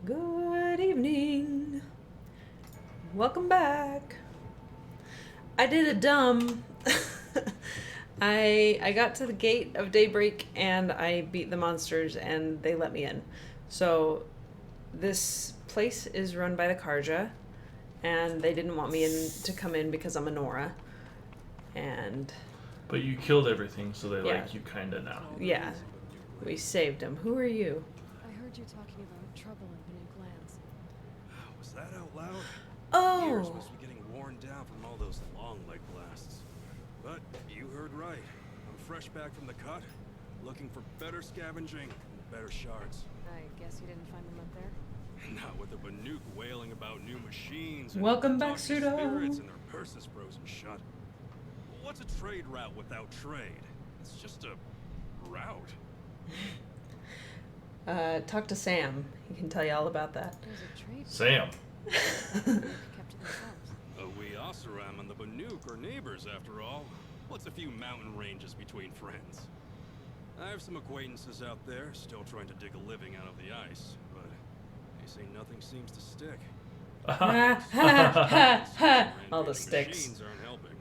Good evening. Welcome back. I did a dumb. I got to the gate of Daybreak and I beat the monsters and they let me in. So this place is run by the Karja and they didn't want me to come in because I'm a Nora. And But you killed everything, so they Yeah. like you kinda now. yeah, we saved him. Who are you? I heard you talking about trouble in Banuk lands. Was that out loud? Ears Oh, must be getting worn down from all those long leg blasts. But you heard right. I'm fresh back from the cut, looking for better scavenging and better shards. I guess you didn't find them up there? Not with the Banuk wailing about new machines and welcome back, talking Pseudo. spirits and their purses frozen shut. What's a trade route without trade? It's just a route. Talk to Sam. He can tell you all about that. There's a trade. Sam. Banuk kept to themselves. We Oseram and the Banuk are neighbors after all. What's a few mountain ranges between friends? I have some acquaintances out there still trying to dig a living out of the ice, but they say nothing seems to stick. All the sticks. Machines aren't helping.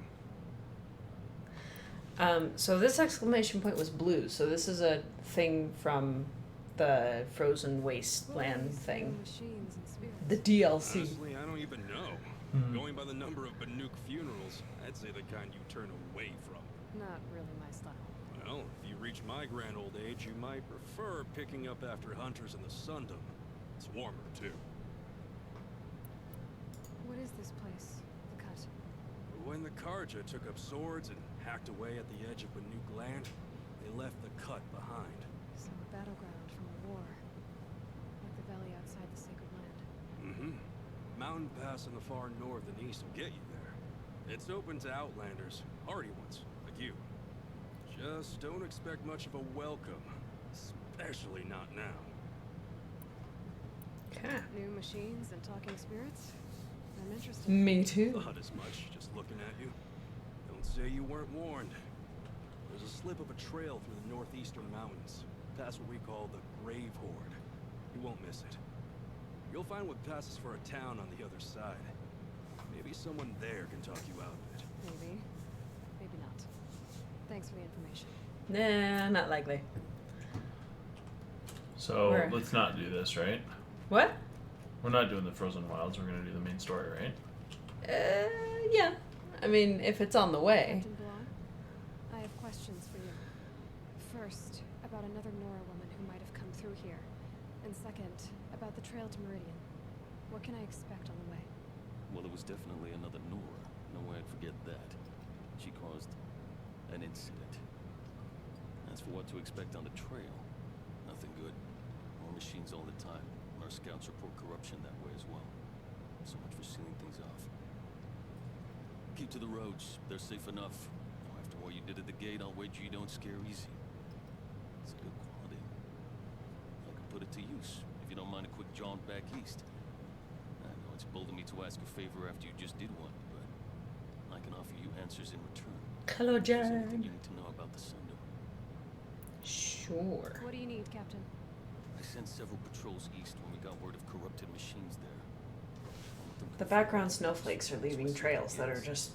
So this exclamation point was blue. So this is a thing from the Frozen Wasteland These thing. Machines and spirits. The DLC. Honestly, I don't even know. Mhm. Going by the number of Banuk funerals, I'd say the kind you turn away from. Not really my style. Well, if you reach my grand old age, you might prefer picking up after hunters in the Sundom. It's warmer, too. What is this place? The cut. When the Karja took up swords and hacked away at the edge of Banuk land, they left the cut behind. So a battleground from a war. Like the valley outside the sacred land. Mm-hmm. Mountain Pass in the far north and east will get you there. It's open to outlanders, hardy ones, like you. Just don't expect much of a welcome, especially not now. Okay. New machines and talking spirits? I'm interested. Me too. Not as much, just looking at you. Don't say you weren't warned. There's a slip of a trail through the northeastern mountains, past what we call the Grave Horde. You won't miss it. You'll find what passes for a town on the other side. Maybe someone there can talk you out of it. Maybe. Maybe not. Thanks for the information. Nah, not likely. So Where? let's not do this, right? What? We're not doing the Frozen Wilds. We're gonna do the main story, right? Yeah. I mean, if it's on the way. Captain Blanc, I have questions for you. First, about another Nora woman who might have come through here. And second, about the trail to Meridian. What can I expect on the way? Well, it was definitely another Nora. No way I'd forget that. She caused an incident. As for what to expect on the trail, nothing good. More machines all the time. And our scouts report corruption that way as well. So much for sealing things off. Keep to the roads. They're safe enough. Now, after what you did at the gate, I'll wager you don't scare easy. It's a good quality. I can put it to use, if you don't mind a quick jaunt back east. I know it's bold of me to ask a favor after you just did one, but I can offer you answers in return. Hello, If there's anything Jen. you need to know about the Sundom. Sure. What do you need, Captain? I sent several patrols east when we got word of corrupted machines there. I want them The confirmed. background snowflakes are leaving trails that are just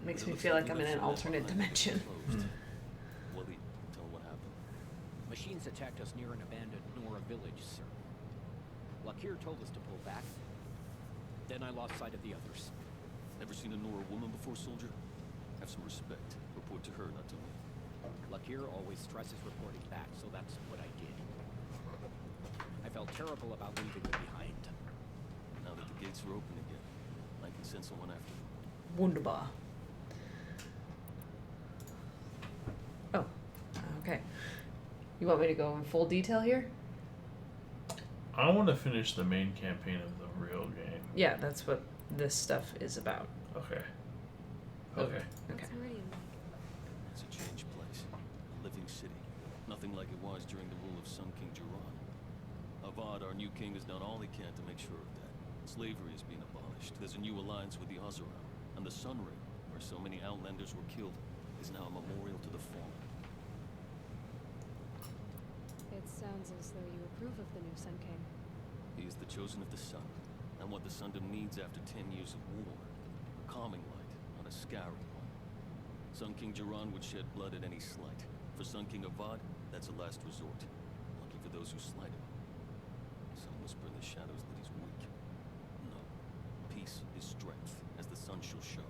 makes me feel like I'm in an alternate dimension. Wally, tell what happened. Machines attacked us near an abandoned Nora village, sir. Lakir told us to pull back. Then I lost sight of the others. Never seen a Nora woman before, soldier? Have some respect. Report to her, not to me. Lakir always stresses reporting back, so that's what I did. I felt terrible about leaving them behind. Now that the gates are open again, I can send someone after them. Wunderbar. Oh, okay. You want me to go in full detail here? I want to finish the main campaign of the real game. Yeah, that's what this stuff is about. Okay. Okay. Okay. What's Meridian like? It's a changed place. A living city. Nothing like it was during the rule of Sun King Jiran. Avad, our new king, has done all he can to make sure of that. Slavery is being abolished. There's a new alliance with the Oseram. And the Sun Ring, where so many outlanders were killed, is now a memorial to the fallen. It sounds as though you approve of the new Sun King. He is the chosen of the sun, and what the Sundom needs after 10 years of war. A calming light, not a scouring one. Sun King Jiran would shed blood at any slight. For Sun King Avad, that's a last resort. Lucky for those who slight him. Some whisper in the shadows that he's weak. No. Peace is strength, as the sun shall show.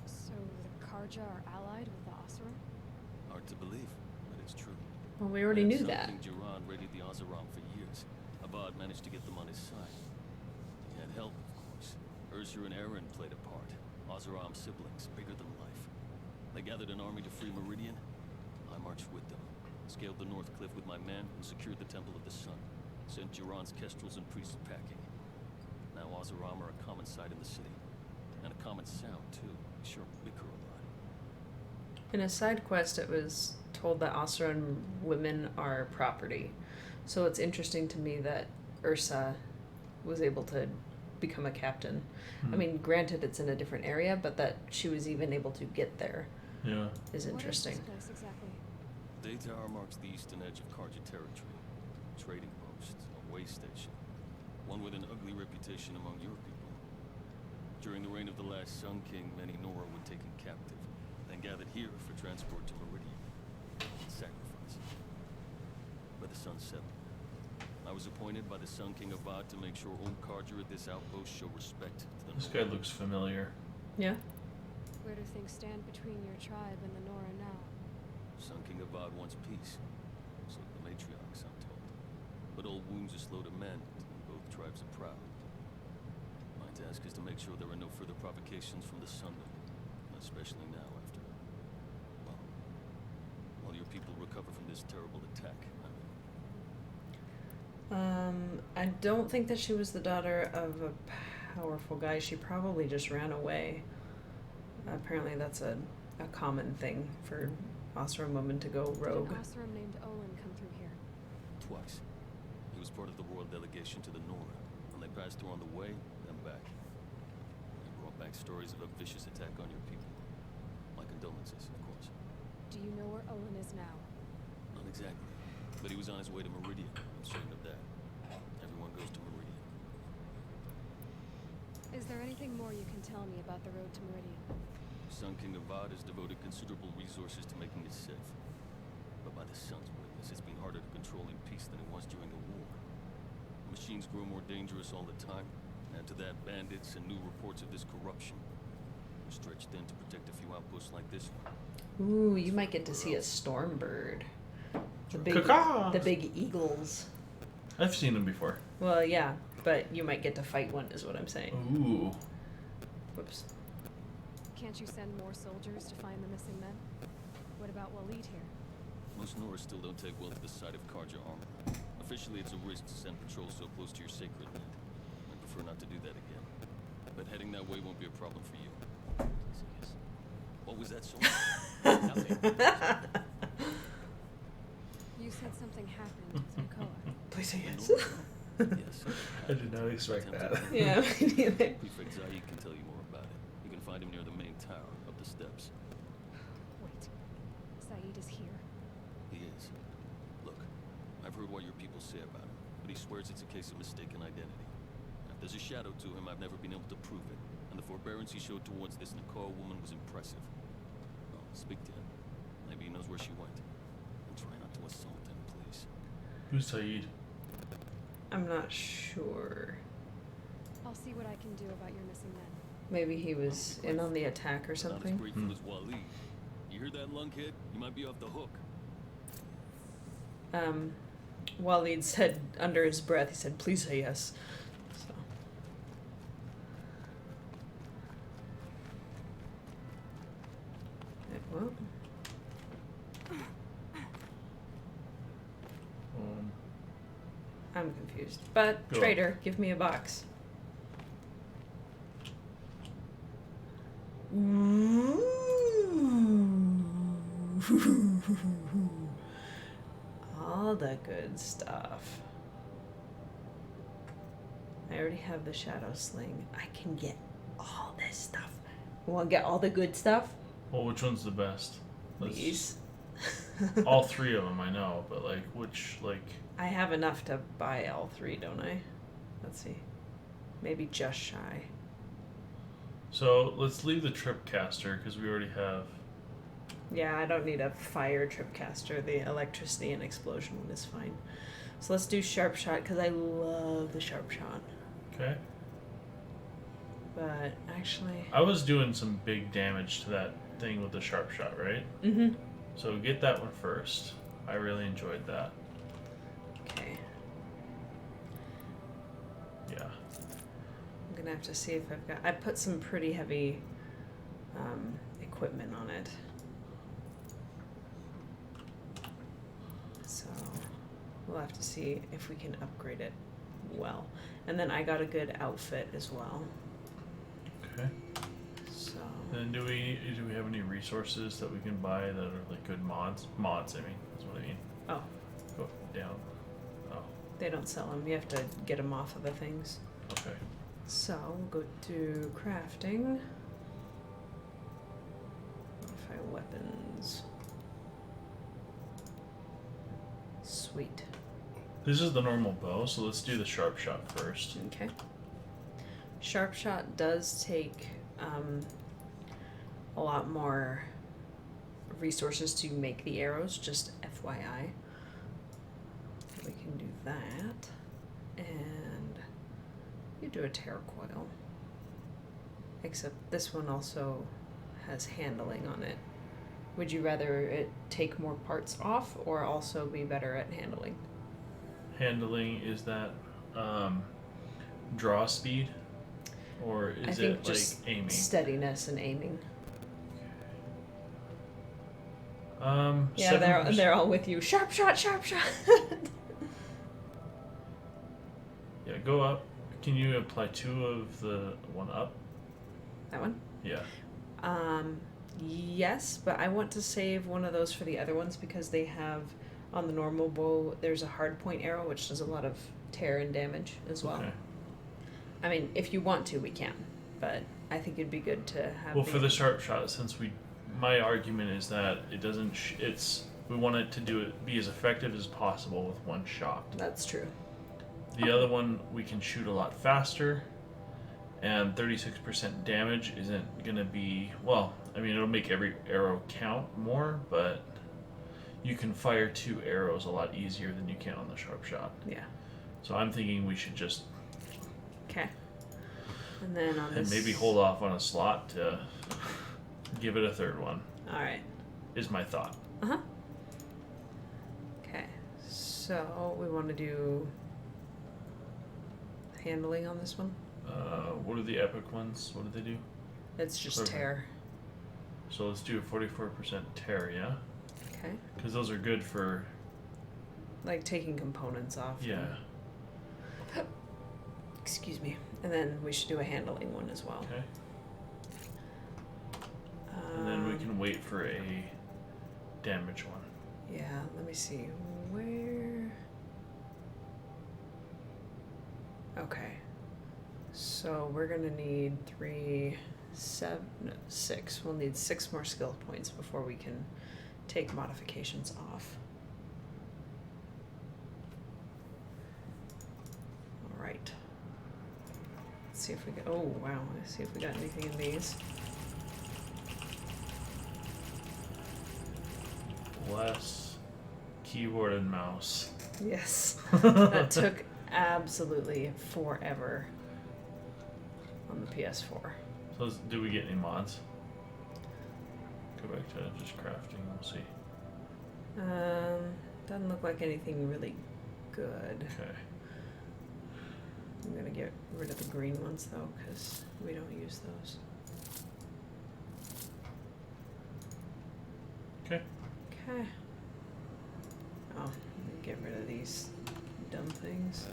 So the Karja are allied with the Asuram? Hard to believe, but it's true. Well, we already knew Sun that. King Jiran raided the Oseram for years. Avad managed to get them on his side. He had help, of course. Ursur and Eren played a part. Oseram siblings, bigger than life. They gathered an army to free Meridian. I marched with them, scaled the North Cliff with my men, and secured the Temple of the Sun. Sent Jiran's kestrels and priests packing. Now Oseram are a common sight in the city. And a common sound, too. We sure bicker a lot. In a side quest, it was told that Asuran women are property. So it's interesting to me that Ursa was able to become a captain. I mean, granted, it's in a different area, but that she was even able to get there Yeah. is interesting. What is this place exactly? Daytower marks the eastern edge of Karja territory. Trading post, a way station. One with an ugly reputation among your people. During the reign of the last Sun King, many Nora were taken captive, then gathered here for transport to Meridian. Sacrifice. But the sun settled. I was appointed by the Sun King Avad to make sure old Karja at this outpost show respect to the This Nora. guy looks familiar. Yeah. Where do things stand between your tribe and the Nora now? Sun King Avad wants peace. So do the matriarchs, I'm told. But old wounds are slow to mend, and both tribes are proud. My task is to make sure there are no further provocations from the Sundom, especially now after, well, while your people recover from this terrible attack. I don't think that she was the daughter of a powerful guy. She probably just ran away. Apparently that's a common thing for Asuran women to go rogue. Did an Asuram named Olin come through here? Twice. He was part of the royal delegation to the Nora, and they passed through on the way, then back. They brought back stories of a vicious attack on your people. My condolences, of course. Do you know where Olin is now? Not exactly, but he was on his way to Meridian. I'm certain of that. Everyone goes to Meridian. Is there anything more you can tell me about the road to Meridian? Sun King Avad has devoted considerable resources to making it safe. But by the sun's witness, it's been harder to control in peace than it was during the war. Machines grow more dangerous all the time. Add to that bandits and new reports of this corruption. We're stretched thin to protect a few outposts like this one. Ooh, you might get to see a stormbird. The Caw-caw! big eagles. I've seen him before. Well, yeah, but you might get to fight one, is what I'm saying. Ooh. Whoops. Can't you send more soldiers to find the missing men? What about Walid here? Most Nora still don't take well to the sight of Karja armor. Officially, it's a risk to send patrols so close to your sacred land. I prefer not to do that again. But heading that way won't be a problem for you. Yes. What was that song? Nothing. You said something happened with Nakoa. Please say yes. Yes. I did not expect that. Yeah, me neither. Prefect Zaid can tell you more about it. You can find him near the main tower, up the steps. Wait. Saeed is here. He is. Look, I've heard what your people say about him, but he swears it's a case of mistaken identity. Now, if there's a shadow to him, I've never been able to prove it, and the forbearance he showed towards this Nakoa woman was impressive. Oh, speak to him. Maybe he knows where she went. And try not to assault him, please. Who's Saeed? I'm not sure. I'll see what I can do about your missing men. Maybe he was in on the attack or Not as something. grateful as Waleed. You hear that, lunkhead? You might be off the hook. Walid said under his breath, he said, please say yes. So. Well, I'm confused. But, Go. trader, give me a box. All the good stuff. I already have the shadow sling. I can get all this stuff. You want to get all the good stuff? Well, which one's the best? These. All 3 of them, I know, but like, which, like... I have enough to buy all 3, don't I? Let's see. Maybe just shy. So, let's leave the Tripcaster, because we already have... Yeah, I don't need a fire tripcaster. The electricity and explosion one is fine. So let's do sharp shot, because I love the sharp shot. Okay. But actually... I was doing some big damage to that thing with the sharp shot, right? Mm-hmm. So get that one first. I really enjoyed that. Okay. Yeah. I'm gonna have to see if I've got... I put some pretty heavy equipment on it. So we'll have to see if we can upgrade it well. And then I got a good outfit as well. Okay. So... Then do we have any resources that we can buy that are like good mods? Mods, I mean. That's what I mean. Oh, Go down. Oh, they don't sell them. You have to get them off of the things. okay. So we'll go to crafting. Modify weapons. Sweet. This is the normal bow, so let's do the sharp shot first. Okay. Sharp shot does take a lot more resources to make the arrows, just FYI. We can do that. And you do a terracoil. Except this one also has handling on it. Would you rather it take more parts off or also be better at handling? Handling, is that draw speed? Or I is think it just like aiming? steadiness and aiming. Yeah, 7%. They're all with you. Sharp shot, sharp shot. Yeah, go up. Can you apply 2 of the one up? That one? Yeah. Yes, but I want to save one of those for the other ones because they have, on the normal bow, there's a hard point arrow which does a lot of tear and damage as well. Okay. I mean, if you want to, we can, but I think it'd be good to have. Well, for the sharp shot, since my argument is that it doesn't. We want it to be as effective as possible with one shot. That's true. The other one we can shoot a lot faster, and 36% damage isn't gonna be, well, I mean, it'll make every arrow count more, but you can fire 2 arrows a lot easier than you can on the sharp shot. Yeah. So I'm thinking we should just Okay. And then on this. and maybe hold off on a slot to give it a 3rd one. All right. Is my thought. Uh-huh. Okay. So we want to do handling on this one. What are the epic ones? What do they do? It's just Perfect. tear. So let's do a 44% tear, yeah? Okay. Because those are good for, Like taking components off. yeah. Excuse me. And then we should do a handling one as well. Okay. And then we can wait for a damage one. Yeah, let me see. Where... Okay. So we're gonna need 6. We'll need 6 more skill points before we can take modifications off. Alright. Let's see if we got... Oh, wow. Let's see if we got anything in these. Less keyboard and mouse. Yes. That took absolutely forever on the PS4. So do we get any mods? Go back to just crafting, we'll see. Doesn't look like anything really good. Okay. I'm gonna get rid of the green ones though, because we don't use those. Okay. Okay. Oh, let me get rid of these dumb things.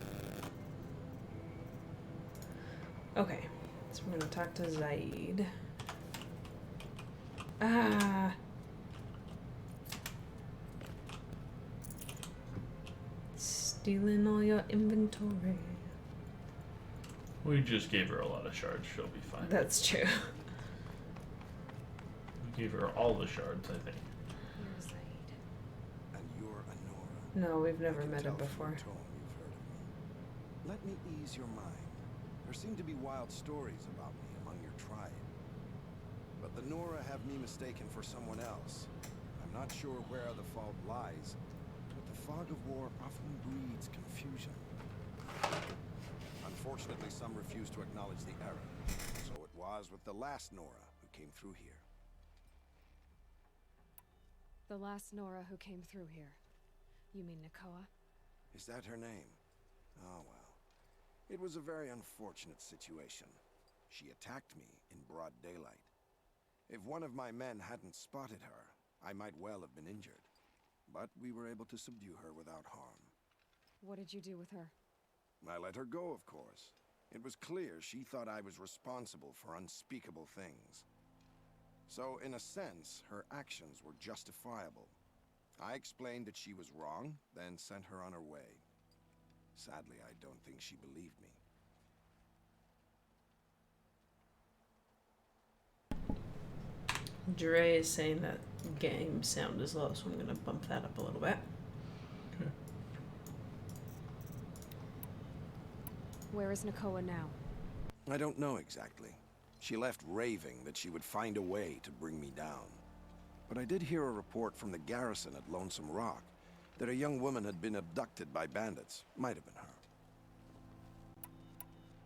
Okay, so we're gonna talk to Zaid. Ah. Stealing all your inventory. We just gave her a lot of shards, she'll be fine. That's true. We gave her all the shards, I think. Here's Zaid. No, we've never I can met tell him from before. your tone you've heard of me. Let me ease your mind. There seem to be wild stories about me among your tribe. But the Nora have me mistaken for someone else. I'm not sure where the fault lies, but the fog of war often breeds confusion. Unfortunately, some refuse to acknowledge the error. So it was with the last Nora who came through here. The last Nora who came through here. You mean Nakoa? Is that her name? Oh well. It was a very unfortunate situation. She attacked me in broad daylight. If one of my men hadn't spotted her, I might well have been injured. But we were able to subdue her without harm. What did you do with her? I let her go, of course. It was clear she thought I was responsible for unspeakable things. So, in a sense, her actions were justifiable. I explained that she was wrong, then sent her on her way. Sadly, I don't think she believed me. Dre is saying that game sound is low, so I'm gonna bump that up a little bit. Okay. Where is Nakoa now? I don't know exactly. She left raving that she would find a way to bring me down. But I did hear a report from the garrison at Lonesome Rock that a young woman had been abducted by bandits. Might have been her.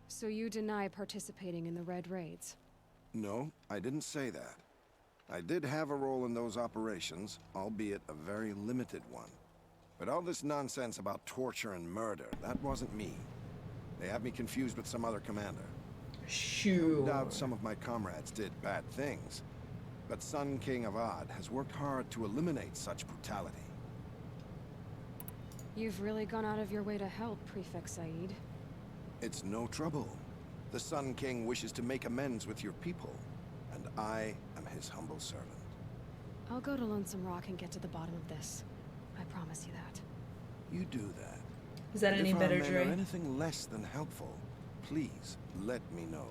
So you deny participating in the Red Raids? No, I didn't say that. I did have a role in those operations, albeit a very limited one. But all this nonsense about torture and murder, that wasn't me. They have me confused with some other commander. Sure. No doubt some of my comrades did bad things, but Sun King Avad has worked hard to eliminate such brutality. You've really gone out of your way to help, Prefect Saeed. It's no trouble. The Sun King wishes to make amends with your people, and I am his humble servant. I'll go to Lonesome Rock and get to the bottom of this. I promise you that. You do that. Is that And any if better, our men Dre? are anything less than helpful, please let me know.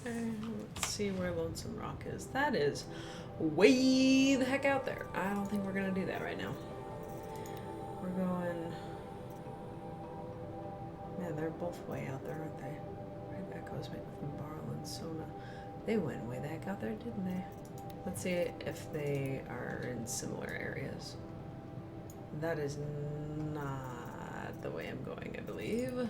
Let's see where Lonesome Rock is. That is way the heck out there. I don't think we're gonna do that right now. We're going... Man, they're both way out there, aren't they? Right, that goes back from Barl and Sona. They went way the heck out there, didn't they? Let's see if they are in similar areas. That is not the way I'm going, I believe.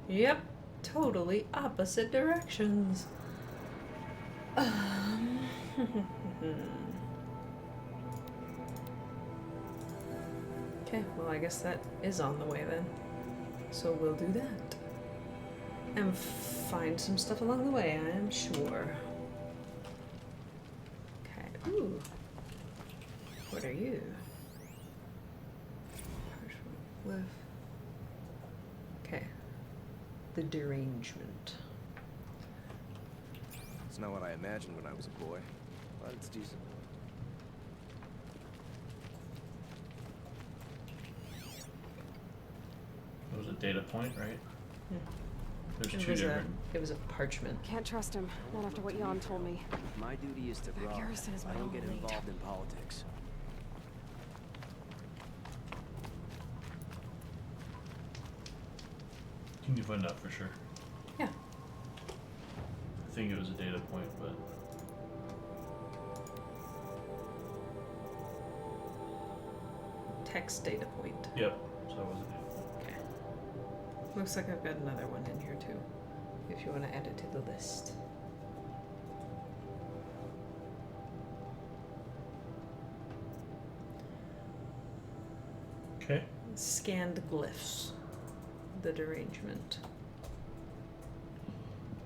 Yep, totally opposite directions. Okay, well I guess that is on the way then. So we'll do that. And find some stuff along the way, I am sure. Okay, ooh. What are you? With. Okay. The derangement. It's not what I imagined when I was a boy, but it's decent. It was a data point, right? Yeah. There's It two was different. it was a parchment. Can't trust him, not after what Jan told me. My duty is to That rob. garrison is I my don't get only lead. involved in politics. Can you find out for sure? Yeah. I think it was a data point, but Text data point. yep. So it was a data point. Okay. Looks like I've got another one in here too. If you want to add it to the list. Okay. Scanned glyphs. The derangement.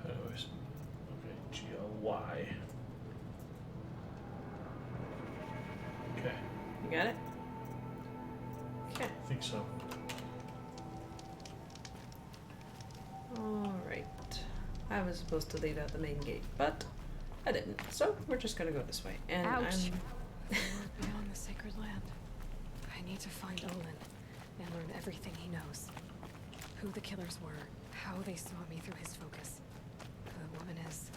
How do I okay, GLY. Okay, You got it? Okay. I think so. Alright. I was supposed to lead out the main gate, but I didn't. So we're just gonna go this way. And Ouch. I'm Beyond the sacred land. I need to find Olin and learn everything he knows. Who the killers were, how they saw me through his focus. woman is.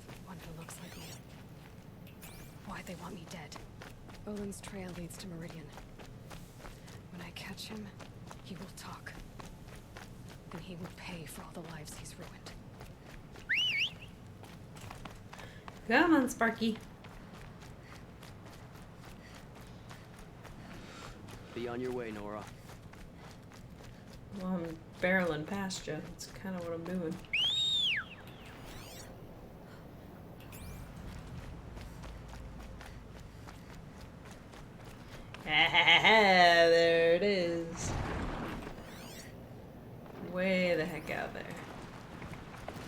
The one who looks like me. Why they want me dead. Olin's trail leads to Meridian. When I catch him, he will talk. And he will pay for all the lives he's ruined. Come on, Sparky. Be on your way, Nora. Well, I'm barreling past you. That's kind of what I'm doing. There it is. Way the heck out there.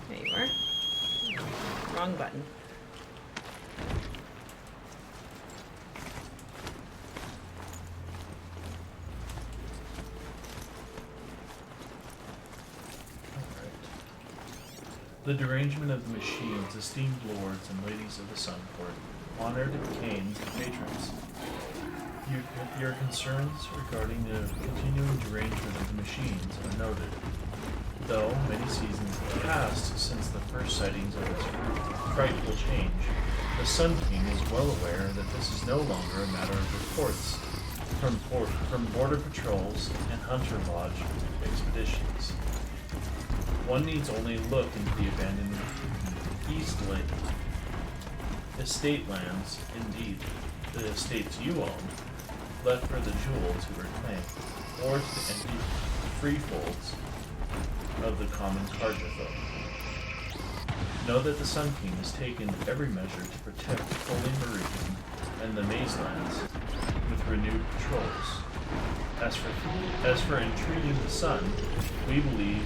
There you are. Wrong button. The derangement of the machines, esteemed lords and ladies of the Sun Court, honored kings and patrons. Your concerns regarding the continuing derangement of the machines are noted. Though many seasons have passed since the first sightings of its frightful change, the Sun King is well aware that this is no longer a matter of reports from border patrols and hunter lodge expeditions. One needs only look into the abandoned East Lake estate lands, indeed, the estates you own, left for the jewel to reclaim, or to the empty freefolds of the common Karja folk. Know that the Sun King has taken every measure to protect Holy Meridian and the Maze Lands with renewed patrols. As for entreating the Sun, we believe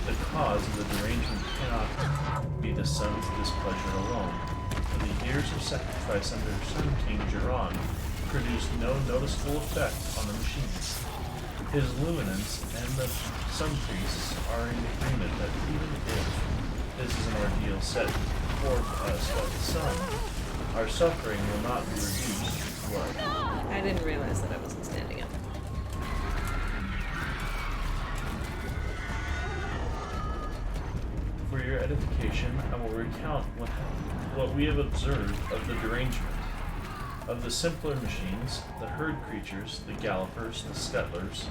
the cause of the derangement cannot be the Sun's displeasure alone, and the years of sacrifice under Sun King Jiran produced no noticeable effect on the machines. His luminance and the Sun Priests are in agreement that even if this is an ordeal set forth us by the Sun, our suffering will not be reduced to blood. I didn't realize that I wasn't standing up. For your edification, I will recount what we have observed of the derangement. Of the simpler machines, the herd creatures, the gallopers, the scuttlers,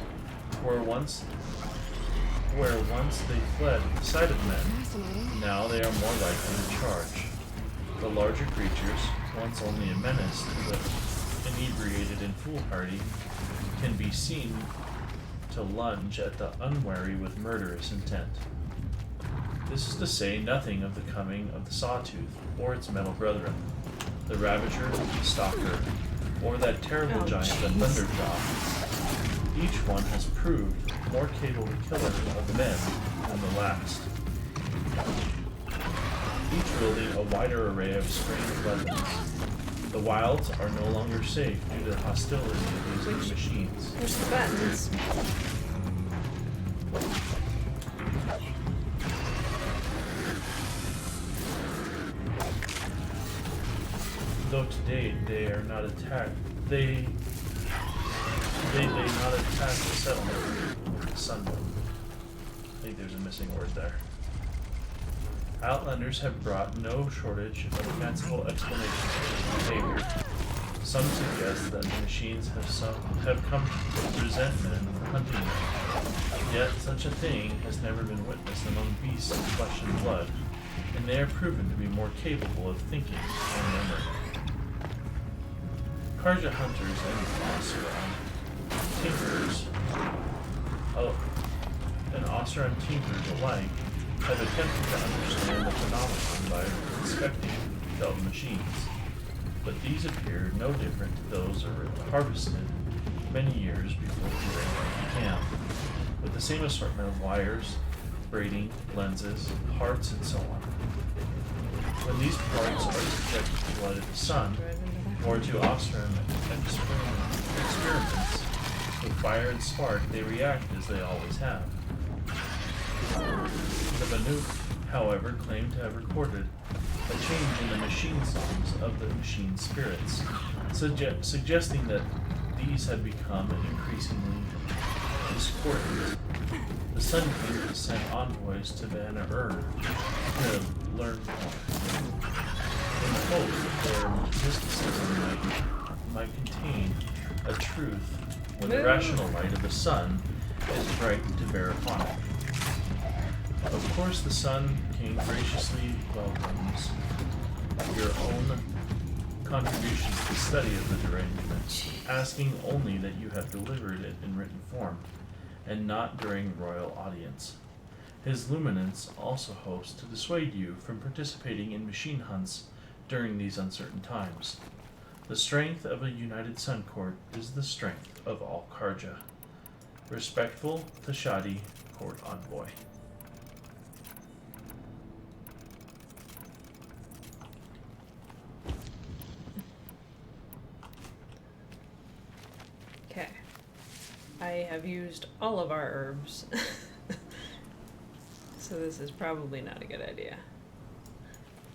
where once they fled the sight of men, now they are more likely to charge. The larger creatures, once only a menace to the inebriated and foolhardy, can be seen to lunge at the unwary with murderous intent. This is to say nothing of the coming of the Sawtooth, or its metal brethren, the Ravager, the Stalker, or that terrible giant, the Thunderjaw. Each one has proved more capable killer of men than the last, each wielding a wider array of strange weapons. The wilds are no longer safe due to the hostility of these machines. Push the buttons. Though today they are not attacked, they not attack the settlement, the Sunwood. I think there's a missing word there. Outlanders have brought no shortage of fanciful explanations for this behavior. Some suggest that the machines have come to resent men for hunting them. Yet such a thing has never been witnessed among beasts of flesh and blood, and they are proven to be more capable of thinking and memory. Karja hunters and Oseram tinkers alike have attempted to understand the phenomenon by inspecting felled machines, but these appear no different to those harvested many years before the derangement began, with the same assortment of wires, braiding, lenses, parts, and so on. When these parts are subjected to the light of the sun, or to Oseram experiments with fire and spark, they react as they always have. The Banuk, however, claim to have recorded a change in the machine songs of the machine spirits, suggesting that these had become increasingly discordant. The Sun King has sent envoys to Banna to learn more, in hope that their mysticism might contain a truth when the rational light of the sun is bright to bear upon it. Of course, the Sun King graciously welcomes your own contributions to the study of the derangement, asking only that you have delivered it in written form, and not during royal audience. His Luminance also hopes to dissuade you from participating in machine hunts during these uncertain times. The strength of a united Sun Court is the strength of all Karja. Respectful, Tashadi, Court Envoy. Okay. I have used all of our herbs. So this is probably not a good idea.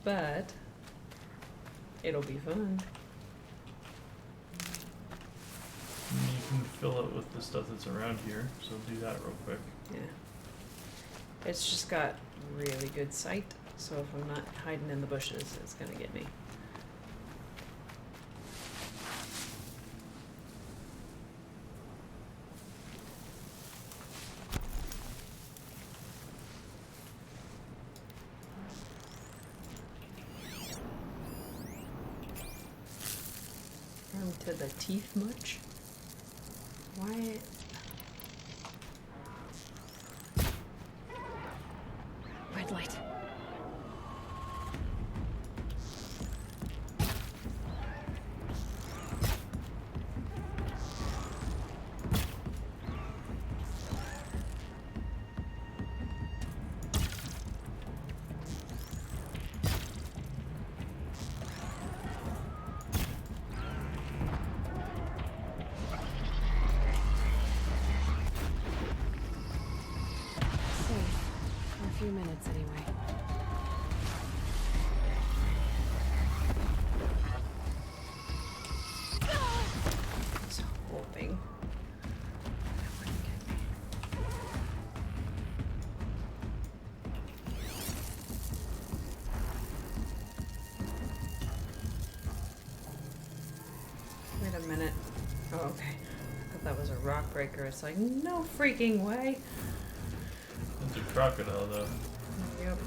But it'll be fun. You can fill it with the stuff that's around here, so do that real quick. Yeah. It's just got really good sight, so if I'm not hiding in the bushes, it's gonna get me. To the teeth much? Why? Red light. A few minutes anyway. I was hoping that wouldn't get me. Wait a minute. Oh, okay. I thought that was a rock breaker. It's like, no freaking way. It's a crocodile, though. Yep.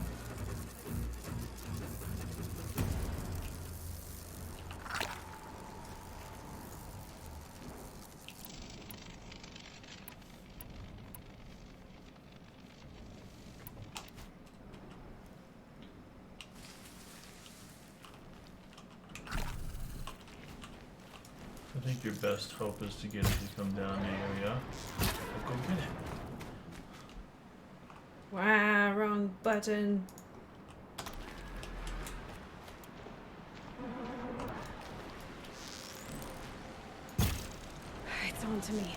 I think your best hope is to get it to come down the area. Go get it. Wow, wrong button. It's on to me.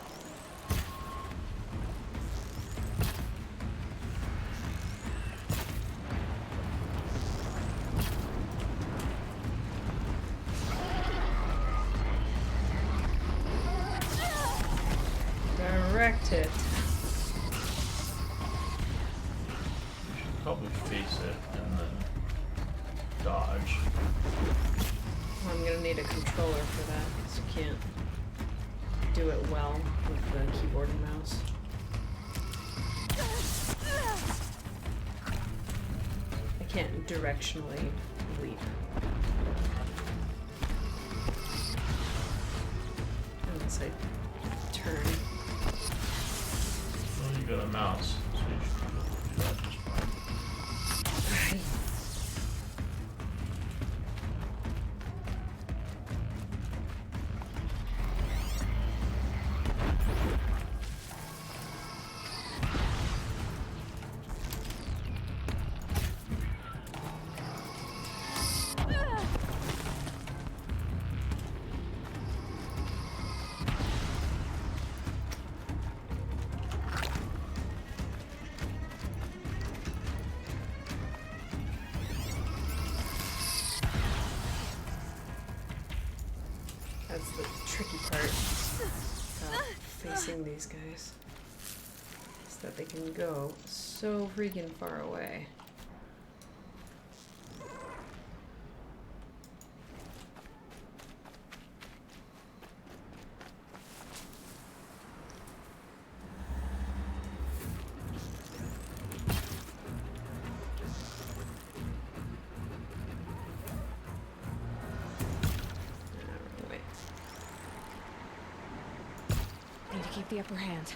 Direct hit. Probably face it and then dodge. I'm gonna need a controller for that because you can't do it well with the keyboard and mouse. I can't directionally leap. Unless I turn. Well, you got a mouse, so you should be able to do that just fine. That's the tricky part about facing these guys. Is that they can go so freaking far away. the upper hand.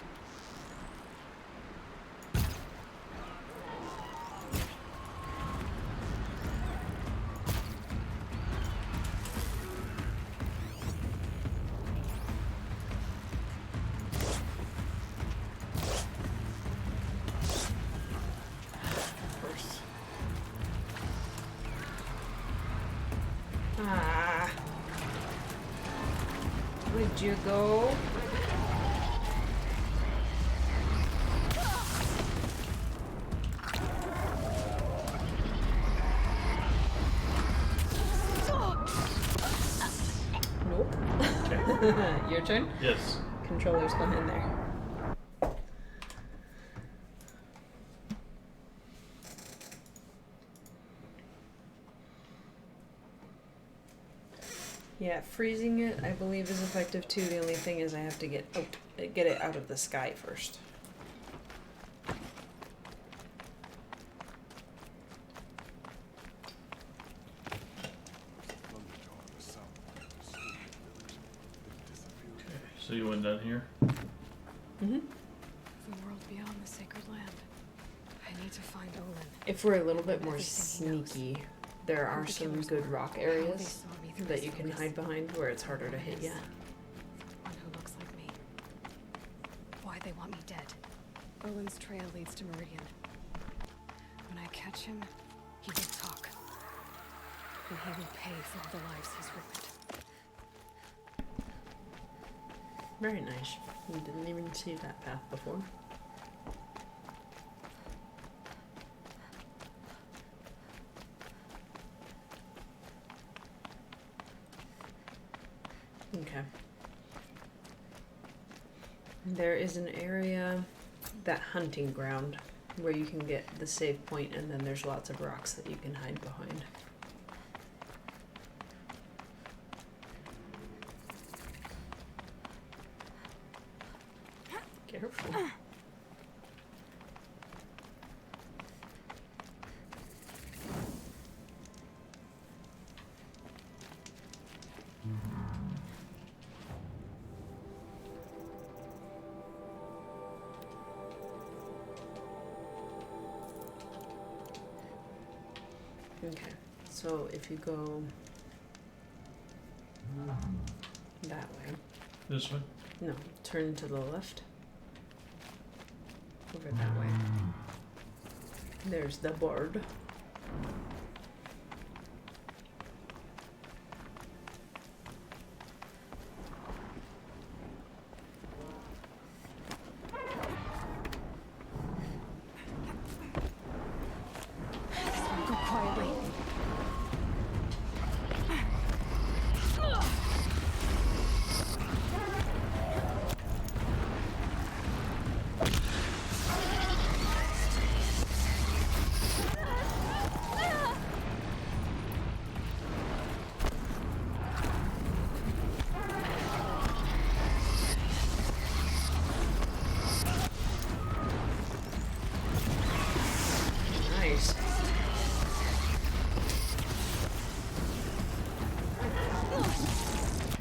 Ah. Would you go? Nope. Okay. Your turn? Yes. Controller's behind there. Yeah, freezing it, I believe, is effective too. The only thing is I have to get it out of the sky first. Thunderstorm was south of the school village. It disappeared. Okay. So you went down here? Mm-hmm. The world beyond the sacred land. I need to find Olin. If we're a little bit more Everything he knows. sneaky, there Who are the some killers good were, rock how they areas saw me through that the you can focus. hide behind where it's harder to hit you. One who looks like me. Why they want me dead. Olin's trail leads to Meridian. When I catch him, he will talk. And he will pay for all the lives he's ruined. Very nice. You didn't even see that path before. Okay. There is an area, that hunting ground, where you can get the save point, and then there's lots of rocks that you can hide behind. Careful. Okay, so if you go that way, This way? no, turn to the left. Over that way. There's the board. Go quietly. Nice.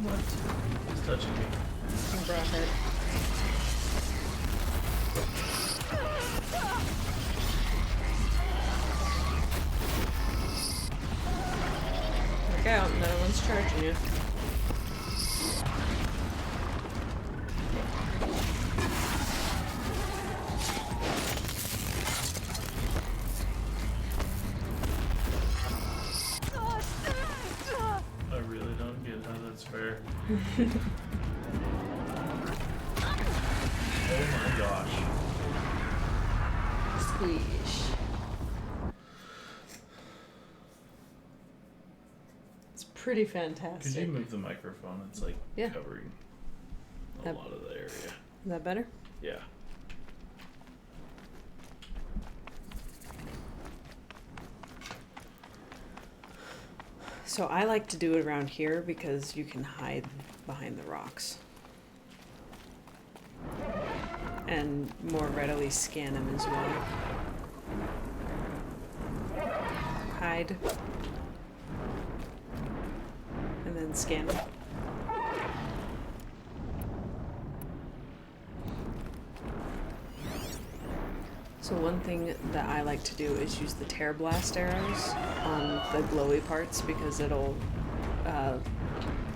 What? He's touching me. And brought it. Look out, no one's charging you. I really don't get how that's fair. Oh my gosh. Squish. It's pretty fantastic. Could you move the microphone? It's like Yeah. covering a Yep. lot of the area. Is that better? Yeah. So I like to do it around here because you can hide behind the rocks. And more readily scan them as well. Hide. And then scan them. So one thing that I like to do is use the tear blast arrows on the glowy parts because it'll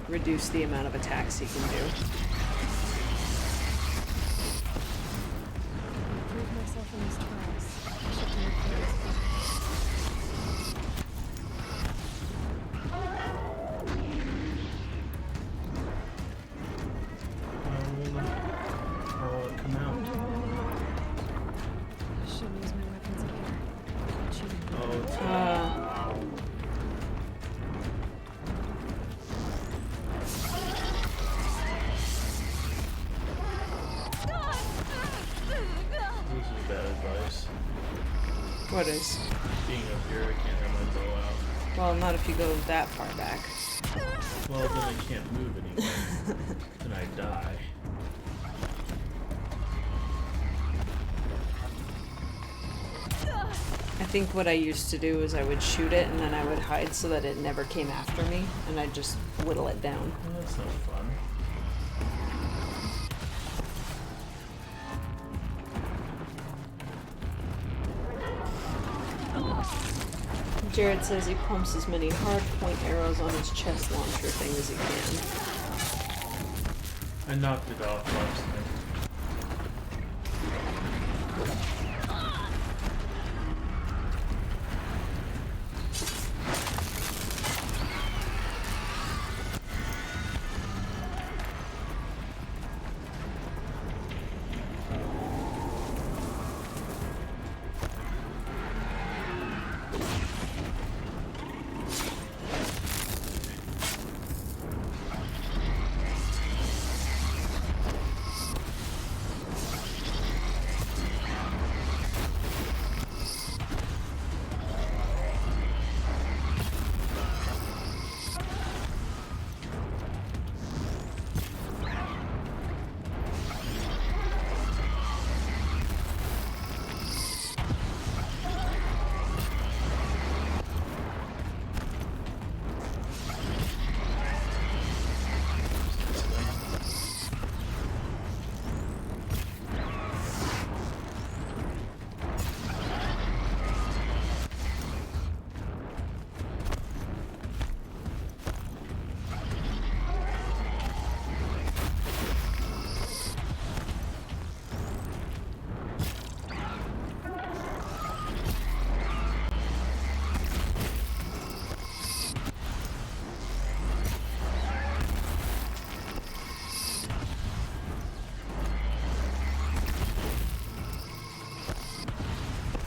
reduce the amount of attacks he can do. Prove myself in these trials. Shifting the players. How will it come out? Shouldn't use my weapons up here. Cheating. Oh, it's this is bad advice. What is? Being up here, I can't have my bow out. Well, not if you go that far back. Well, then I can't move anymore. Then I die. I think what I used to do is I would shoot it and then I would hide so that it never came after me, and I'd just whittle it down. Well, that's not fun. Jared says he pumps as many hard point arrows on his chest launcher thing as he can. I knocked it off last night.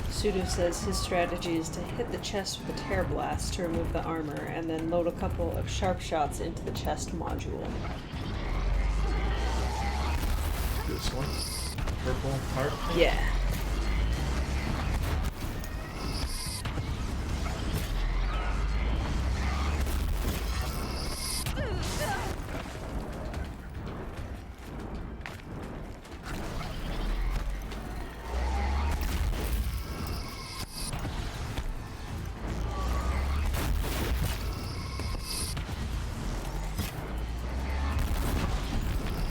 Sudo says his strategy is to hit the chest with a tear blast to remove the armor, and then load a couple of sharp shots into the chest module. This one? Purple heart? Yeah.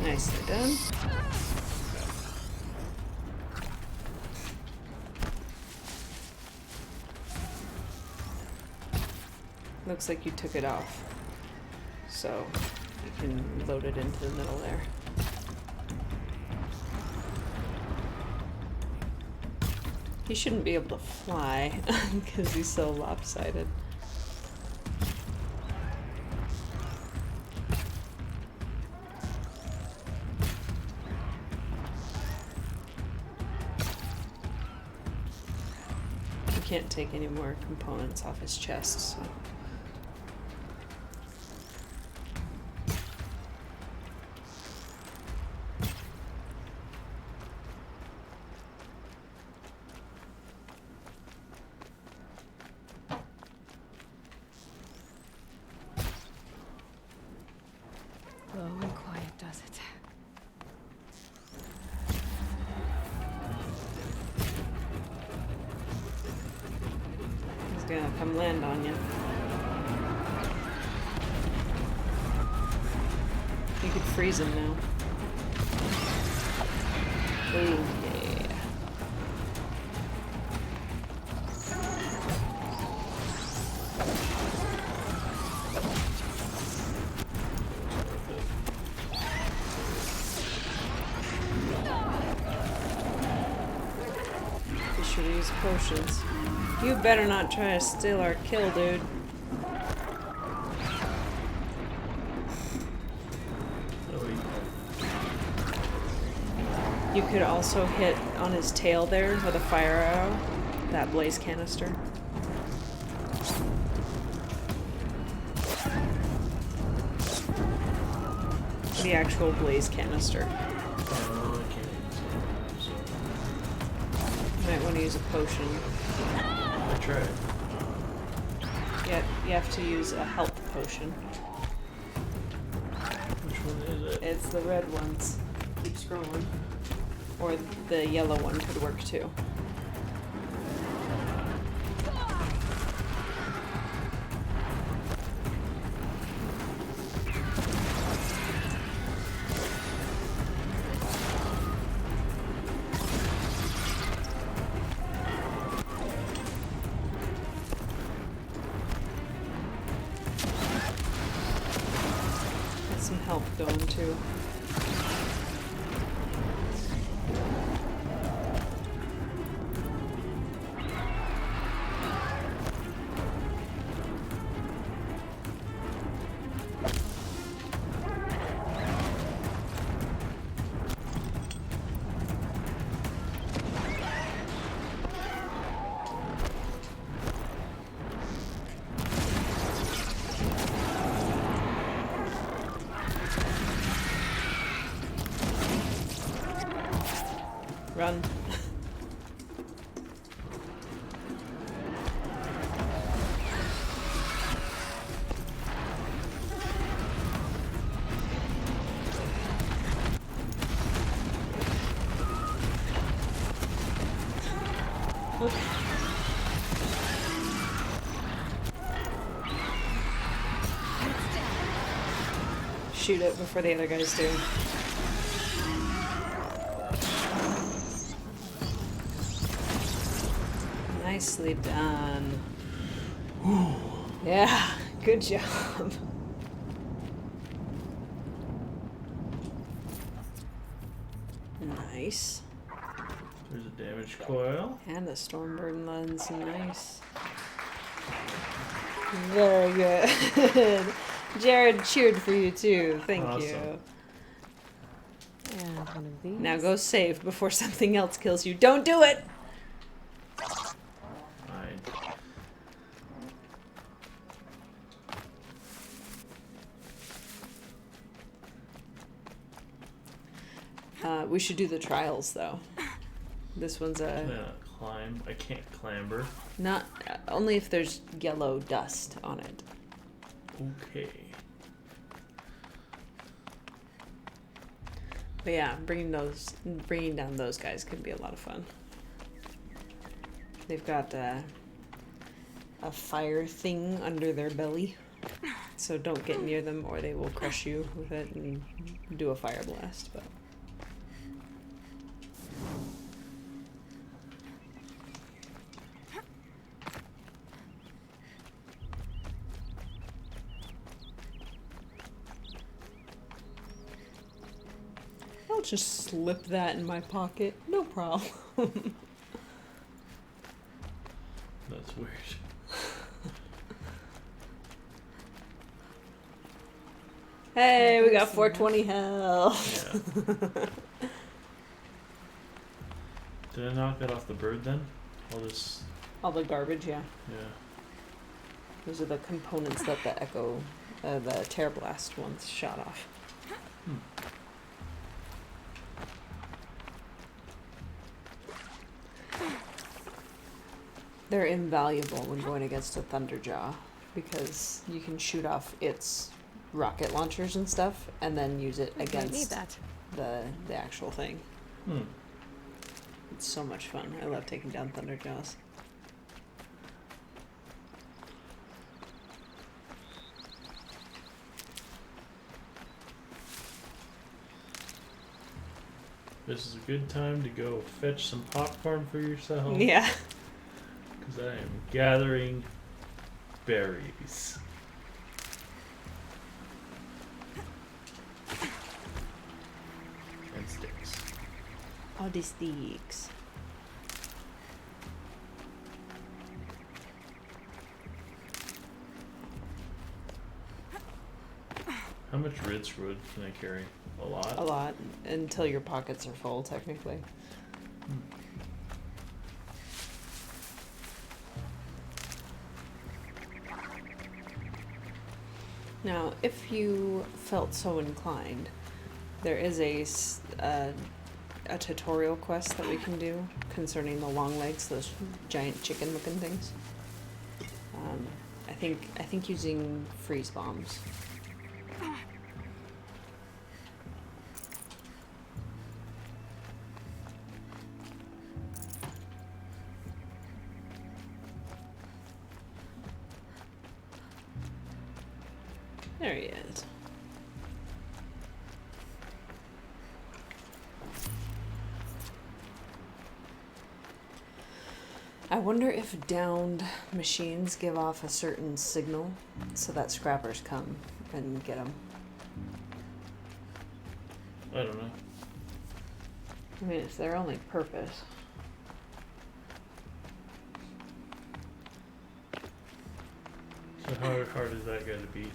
Nicely done. Looks like you took it off, so you can load it into the middle there. He shouldn't be able to fly because he's so lopsided. Can't take any more components off his chest, so. Low and quiet does it. He's gonna come land on you. You could freeze him now. Ooh, yeah. should use potions. You better not try to steal our kill, dude. You could also hit on his tail there with a fire arrow, that blaze canister. The actual blaze canister. You might want to use a potion. I tried. Yeah, you have to use a health potion. Which one is it? It's the red ones. Keep scrolling. Or the yellow one could work too. Help going too. Run. Shoot it before the other guys do. Nicely done. Yeah, good job. Nice. There's a damage coil. And a Stormburn lens. Nice. Very good. Jared cheered for you too. Thank you. And one of these. Now go save before something else kills you. Don't do it! We should do the trials though. This one's a climb. I can't clamber. Not only if there's yellow dust on it. Okay. But yeah, bringing down those guys could be a lot of fun. They've got a fire thing under their belly, so don't get near them or they will crush you with it and do a fire blast. But I'll just slip that in my pocket, no problem. That's weird. Hey, we got 420 health. Yeah. Did I knock that off the bird then? All the garbage, yeah. Yeah. Those are the components that the the Terror Blast ones shot off. They're invaluable when going against a Thunderjaw because you can shoot off its rocket launchers and stuff and then use it against the actual thing. It's so much fun. I love taking down Thunderjaws. This is a good time to go fetch some popcorn for yourself. Yeah. Because I am gathering berries. And sticks. All the sticks. How much ridge wood can I carry? A lot? A lot, until your pockets are full, technically. Now, if you felt so inclined, there is a tutorial quest that we can do concerning the long legs, those giant chicken-looking things. I think using freeze bombs. There he is. I wonder if downed machines give off a certain signal so that scrappers come and get them. I don't know. I mean, it's their only purpose. So how hard is that going to be?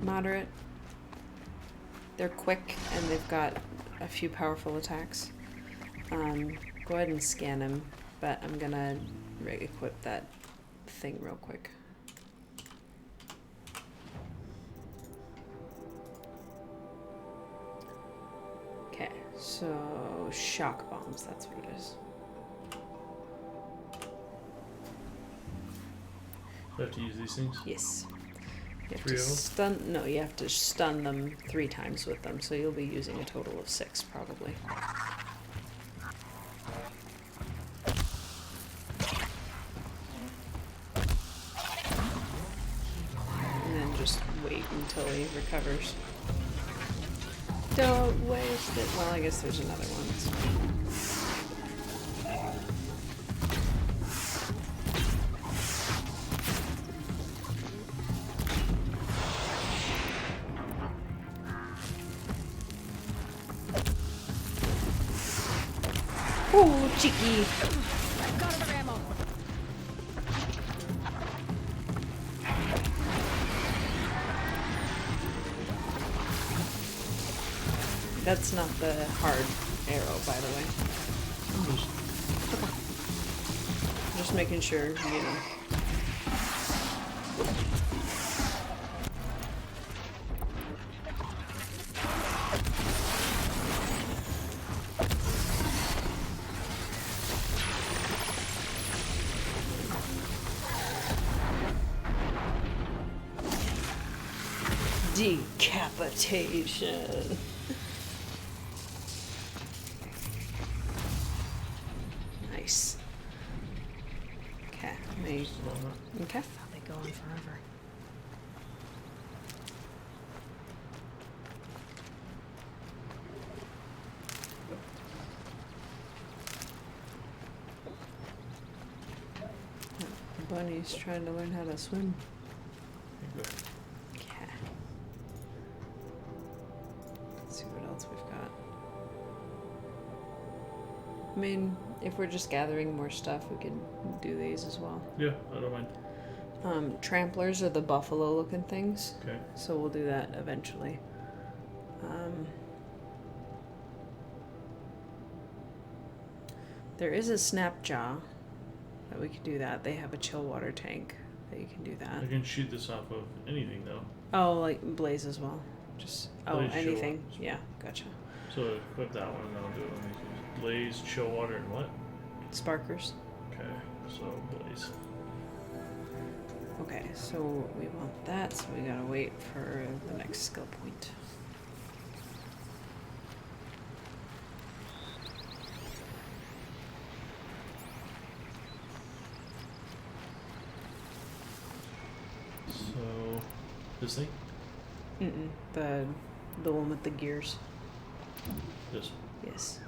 Moderate. They're quick and they've got a few powerful attacks. Go ahead and scan him, but I'm gonna equip that thing real quick. Okay, so shock bombs, that's what it is. Do I have to use these things? Yes. You have 3 to of them? stun. No, you have to stun them 3 times with them, so you'll be using a total of 6 probably. And then just wait until he recovers. Don't waste it. Well, I guess there's another one. Oh, cheeky. Got other ammo. That's not the hard arrow, by the way. Just making sure, you know. Decapitation. Nice. Okay, me. Okay. Thought they'd go on forever. Bunny's trying to learn how to swim. Okay. Okay. Let's see what else we've got. I mean, if we're just gathering more stuff, we can do these as well. Yeah, I don't mind. Tramplers are the buffalo looking things, Okay. so we'll do that eventually. There is a Snapjaw that we can do that. They have a chill water tank that you can do that. I can shoot this off of anything though. Oh, like Blaze as well. Just Blaze, chill anything. water. Yeah, gotcha. So equip that one and I'll do it. Blaze, chill water, and what? Sparkers. Okay, so blaze. Okay, so we want that, so we gotta wait for the next skill point. So this thing? Mm-mm. The one with the gears. This one. Yes.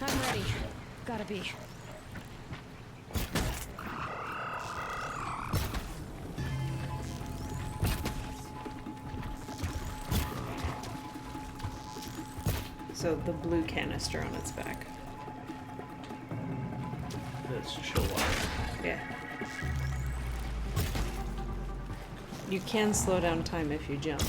I'm ready. Gotta be. So the blue canister on its back. Let's chill out. Yeah. You can slow down time if you jump.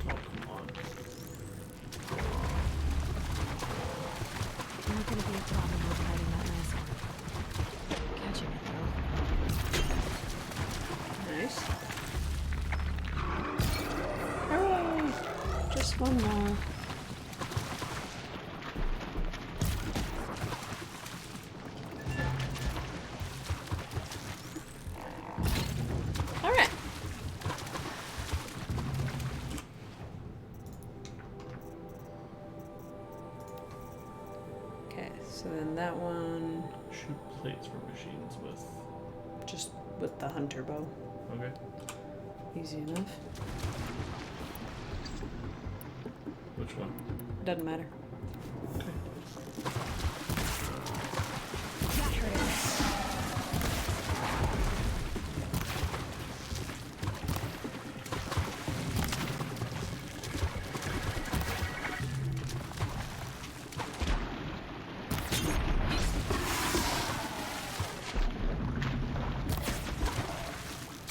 Oh, come on. Not gonna be a problem with hiding that nice one. Catching it though. Nice. Hooray! Just one more. Alright. Okay, so then that one Shoot plates for machines with. just with the hunter bow. Okay. Easy enough. Which one? Doesn't matter. Okay. That hurt it.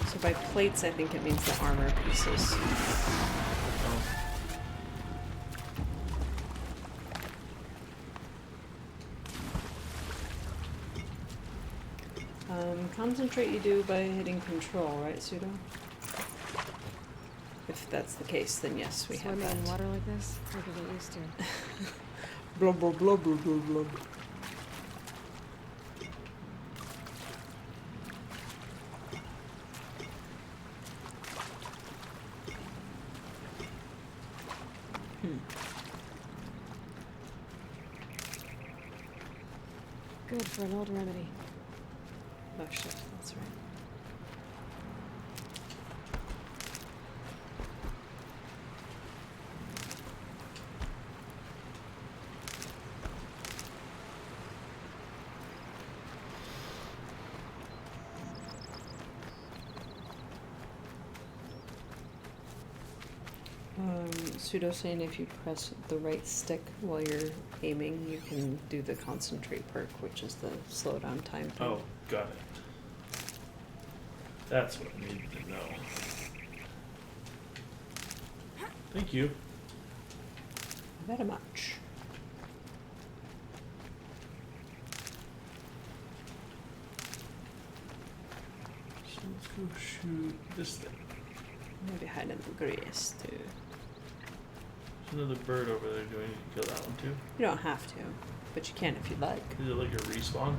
So by plates, I think it means the armor pieces. Oh. Concentrate you do by hitting control, right, Pseudo? If that's the case, then yes, we have Swimming in that. water like this, I could get used to. Blub, blub, blub, blub, blub, blub. Good for an old remedy. Oh shit, that's right. Pseudo saying if you press the right stick while you're aiming, you can do the concentrate perk, which is the slow down time thing. Oh, got it. That's what I needed to know. Thank you. Very much. So let's go shoot this thing. Maybe hide in the grass too. There's another bird over there. Do I need to kill that one too? You don't have to, but you can if you'd like. Is it like a respawn?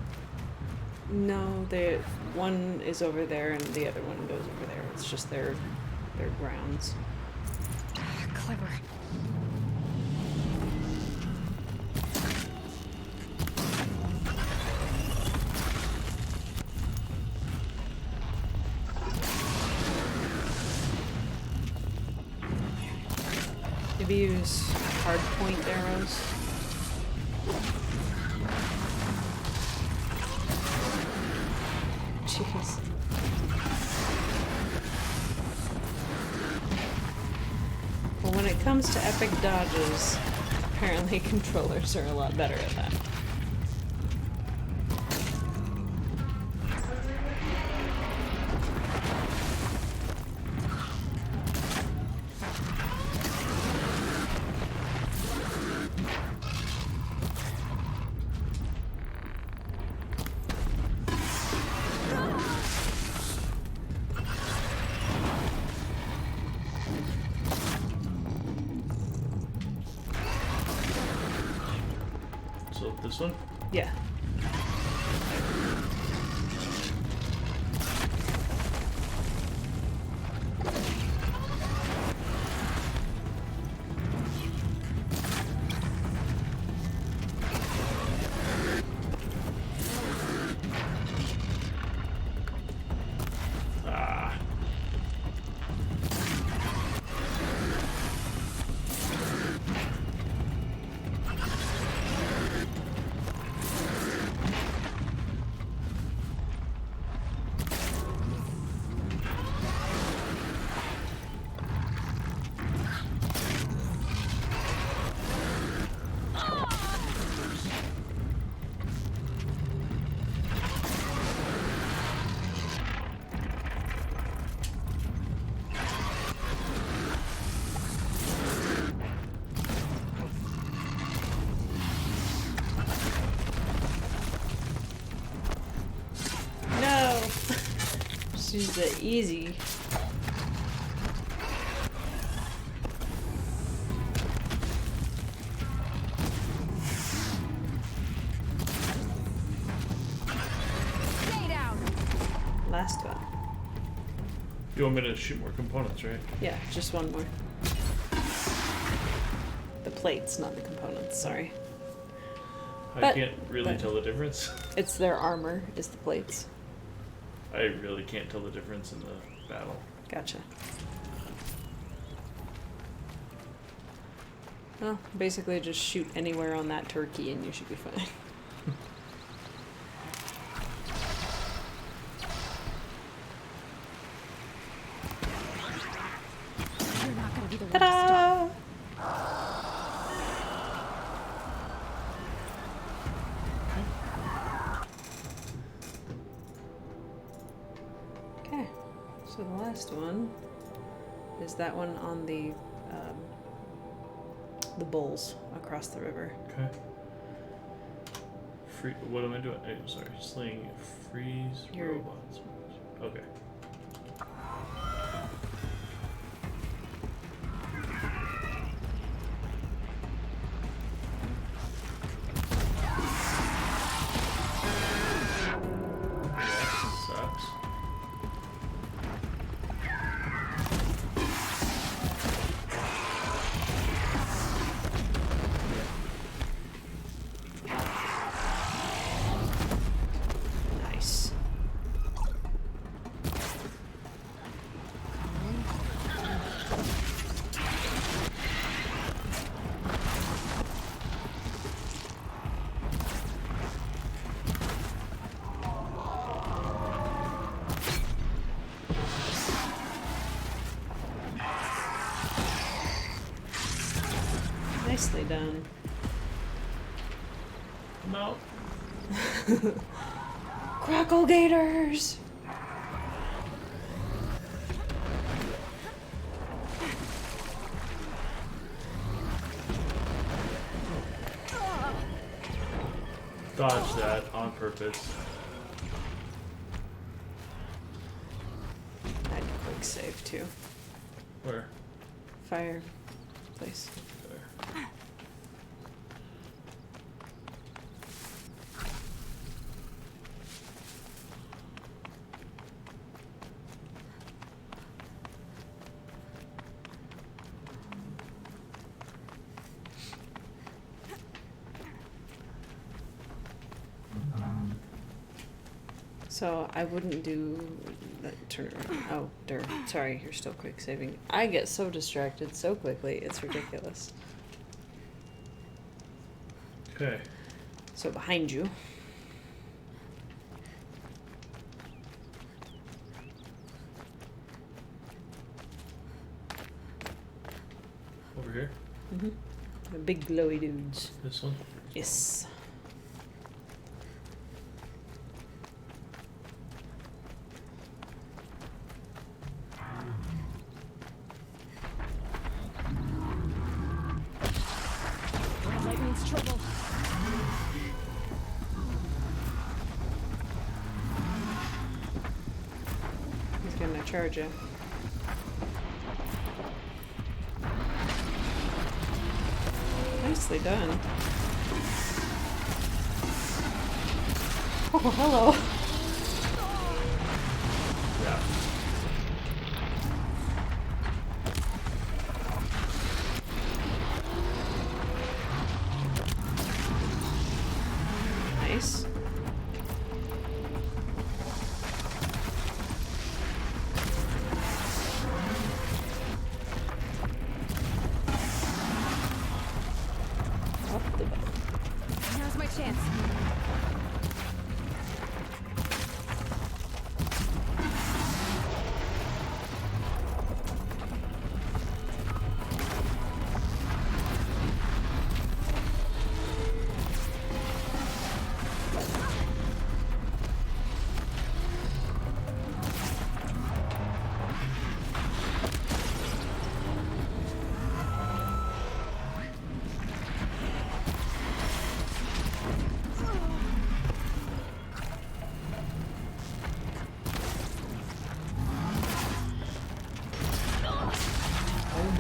No, the one is over there and the other one goes over there. It's just their grounds. Clever. Maybe use hard point arrows. Jeez. Well, when it comes to epic dodges, apparently controllers are a lot better at that. So this one? Yeah. Ah. Use the easy. Stay down. Last one. You want me to shoot more components, right? Yeah, just one more. The plates, not the components, sorry. I But- can't really but- tell the difference. It's their armor, is the plates. I really can't tell the difference in the battle. Gotcha. Well, basically just shoot anywhere on that turkey and you should be fine. You're not gonna be the one to stop. Ta-da! Okay, so the last one is that one on the bulls across the river. Okay. What am I doing? Oh, sorry. Sling, freeze, You're- robots. Okay. That sucks. Nice. Nicely done. No. Crackle Gators! Dodge that on purpose. I had to quick save too. Where? Fire place. There. So I wouldn't do that turn around. Oh, dirt. Sorry, you're still quick saving. I get so distracted so quickly, it's ridiculous. Okay. So behind you. Over here. Mm-hmm. The big glowy dudes. This one. Yes. Red light means trouble. He's gonna charge you. Nicely done. Oh, hello. Yeah. Nice. Up the butt. Now's my chance.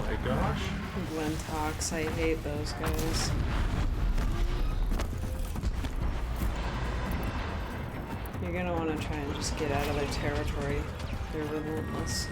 my gosh. Glentox, I hate those guys. You're gonna want to try and just get out of their territory. They're relentless.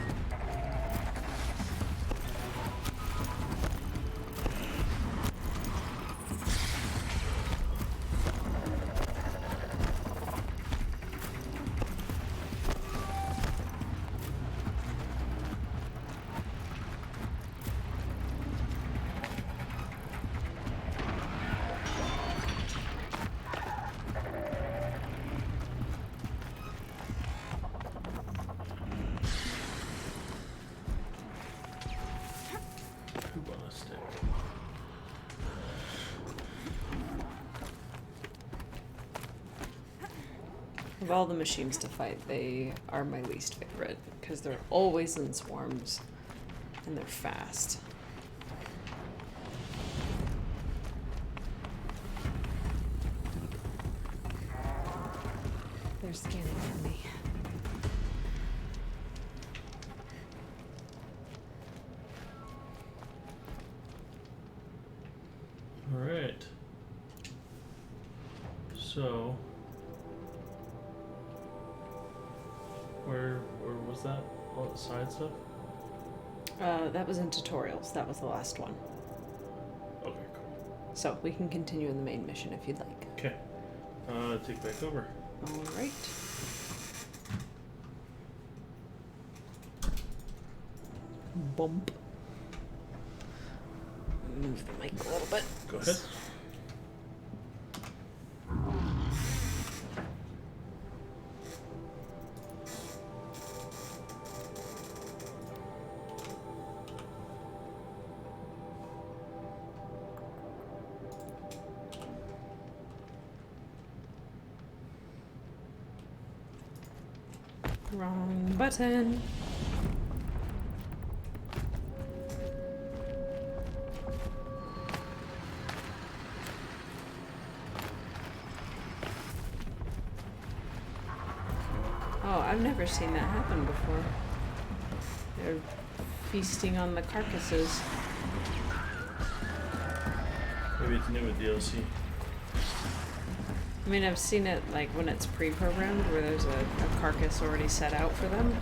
Poop on a stick. Of all the machines to fight, they are my least favorite because they're always in swarms and they're fast. They're scanning for me. All right. So, where was that? All the side stuff? That was in tutorials. That was the last one. Okay, cool. So we can continue in the main mission if you'd like. Okay. Take back over. All right. Bump. Move the mic a little bit. Go ahead. Wrong button. Oh, I've never seen that happen before. They're feasting on the carcasses. Maybe it's new with DLC. I mean, I've seen it like when it's pre-programmed where there's a carcass already set out for them.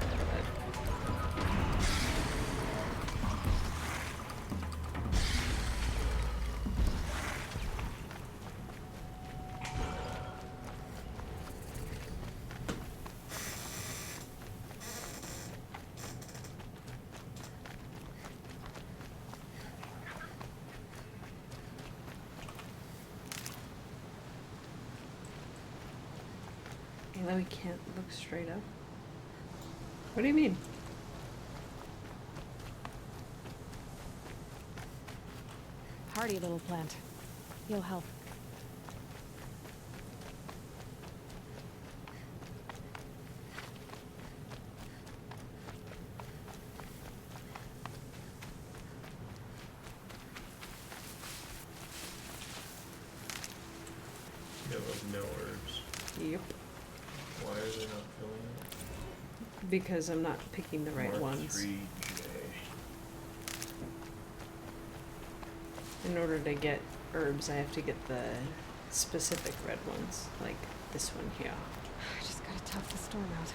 We can't look straight up. What do you mean? Hardy little plant. You'll help. You have no herbs. Yep. Why are they not filling it? Because I'm not picking the right Mark ones. 3J. In order to get herbs, I have to get the specific red ones, like this one here. I just gotta tough the storm out.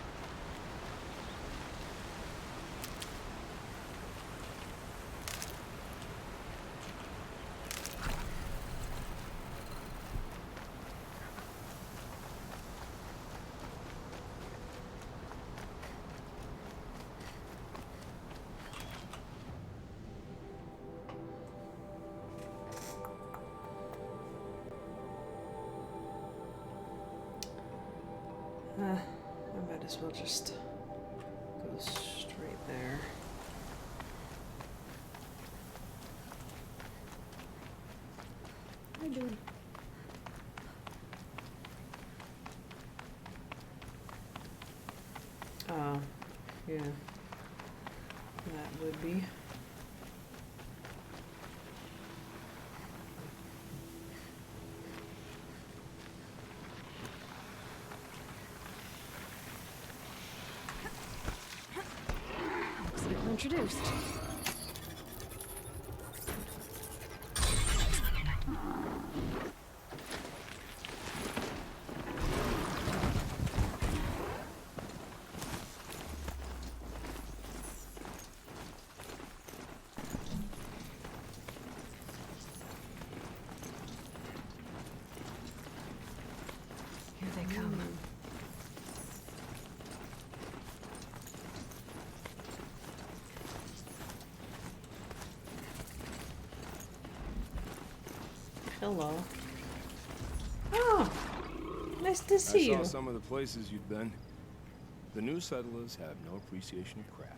I might as well just go straight there. How you doing? Oh, yeah. That would be. Looks like we're introduced. come. Hello. Oh, nice to I see saw you. some of the places you'd been. The new settlers have no appreciation of craft.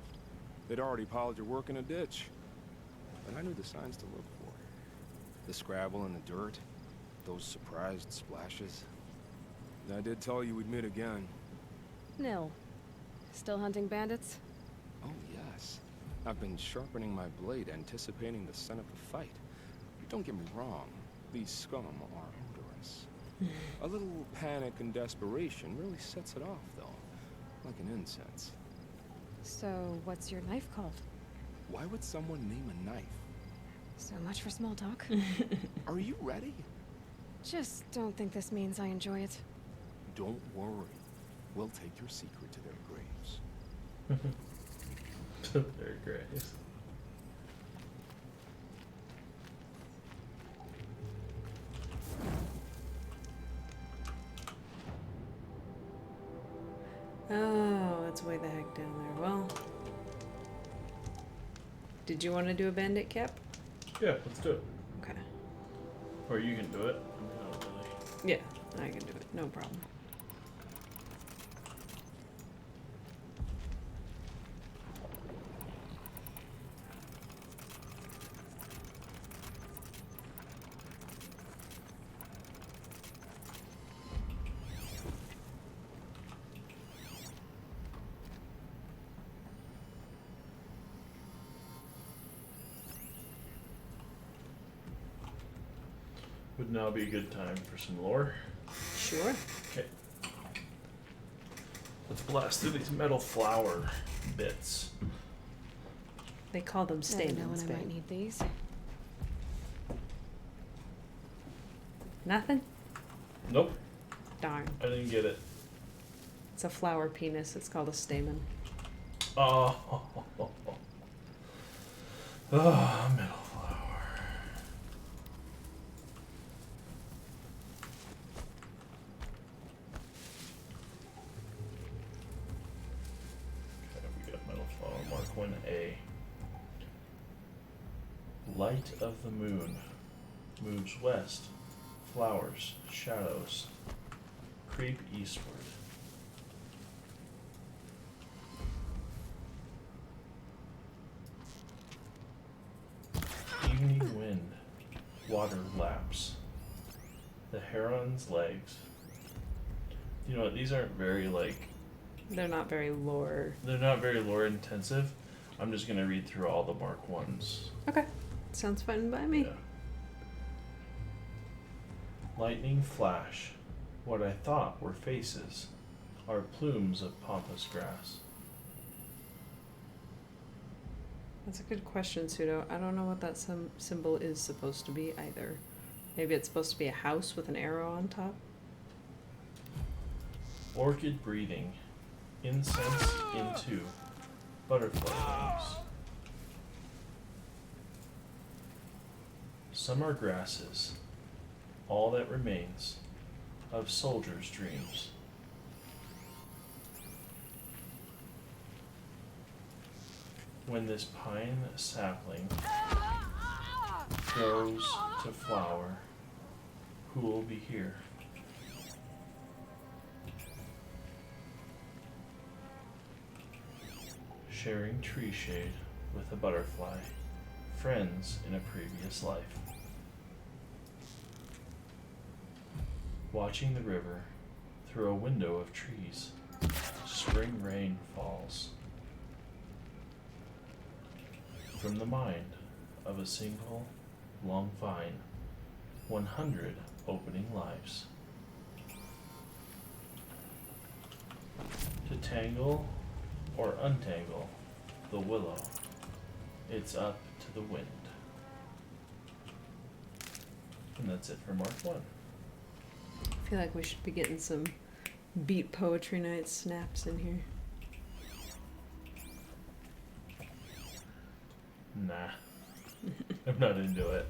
They'd already piled your work in a ditch. But I knew the signs to look for. The scrabble in the dirt, those surprised splashes. I did tell you we'd meet again. Nil. Still hunting bandits? Oh, yes. I've been sharpening my blade, anticipating the scent of the fight. Don't get me wrong. These scum are odorous. A little panic and desperation really sets it off, though. Like an incense. So, what's your knife called? Why would someone name a knife? So much for small talk. Are you ready? Just don't think this means I enjoy it. Don't worry. We'll take your secret to their graves. Their graves. Oh, it's way the heck down there. Well, did you want to do a bandit cap? Yeah, let's do it. Okay. Or you can do it. I mean, I don't really. Yeah, I can do it. No problem. Would now be a good time for some lore. Sure. Okay. Let's blast through these metal flower bits. They call them Never know when stamens, I might babe. need these. Nothing? Nope, Darn. I didn't get it. It's a flower penis. It's called a stamen. Oh, oh, metal flower. Okay, we got metal flower. Mark 1A. Light of the moon moves west. Flowers, shadows, creep eastward. Evening wind, water laps. The heron's legs. You know what? These aren't very They're not very lore. they're not very lore intensive. I'm just gonna read through all the Mark ones. Okay. Sounds fine by me. Yeah. Lightning flash. What I thought were faces are plumes of pampas grass. That's a good question, Pseudo. I don't know what that symbol is supposed to be either. Maybe it's supposed to be a house with an arrow on top? Orchid breathing. Incense into butterfly wings. Summer grasses. All that remains of soldiers' dreams. When this pine sapling grows to flower, who will be here? Sharing tree shade with a butterfly, friends in a previous life. Watching the river through a window of trees, spring rain falls. From the mind of a single long vine, 100 opening lives. To tangle or untangle the willow, it's up to the wind. And that's it for Mark 1. I feel like we should be getting some beat poetry night snaps in here. Nah. I'm not into it.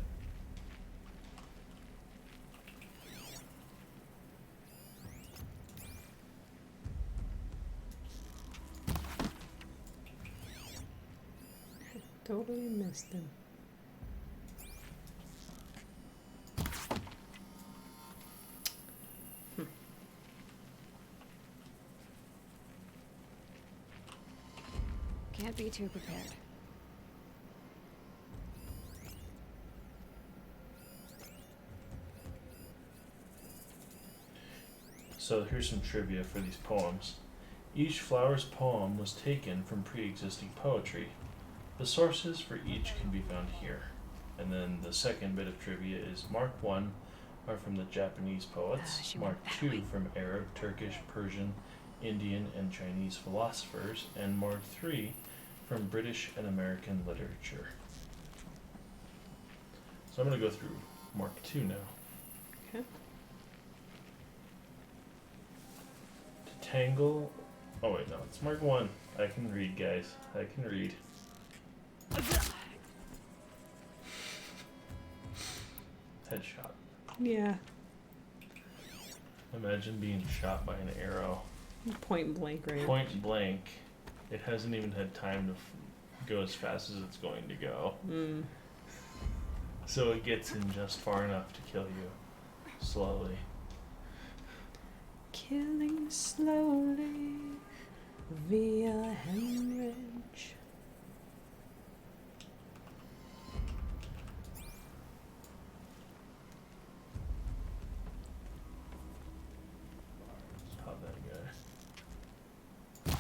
Totally missed him. Can't be too prepared. So here's some trivia for these poems. Each flower's poem was taken from pre-existing poetry. The sources for each can be found here. And then the second bit of trivia is Mark 1 are from the Japanese poets, Mark 2 from Arab, Turkish, Persian, Indian, and Chinese philosophers, and Mark 3 from British and American literature. So I'm going to go through Mark 2 now. Okay. To tangle... Oh wait, no, it's Mark 1. I can read, guys. I can read. Headshot. Yeah. Imagine being shot by an arrow. Point blank range. Point blank. It hasn't even had time to go as fast as it's going to go. Mm. So it gets in just far enough to kill you. Slowly. Killing slowly via hemorrhage. Pop that guy.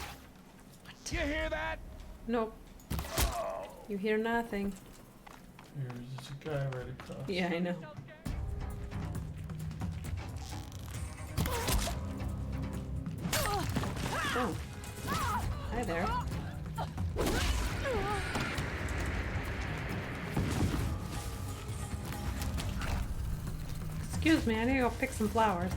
You hear that? Nope. You hear nothing. There's a guy right across. Yeah, I know. Oh. Hi there. Excuse me, I need to go pick some flowers.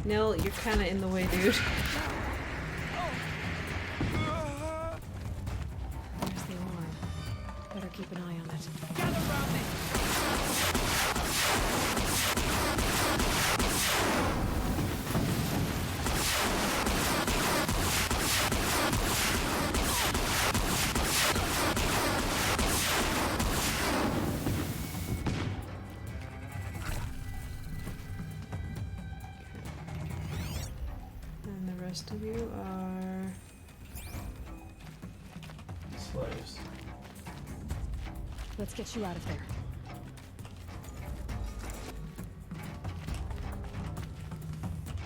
Nil, you're kinda in the way, dude. There's the alarm. Better keep an eye on it. Gather around me! And the rest of you are... Slaves. Let's get you out of there.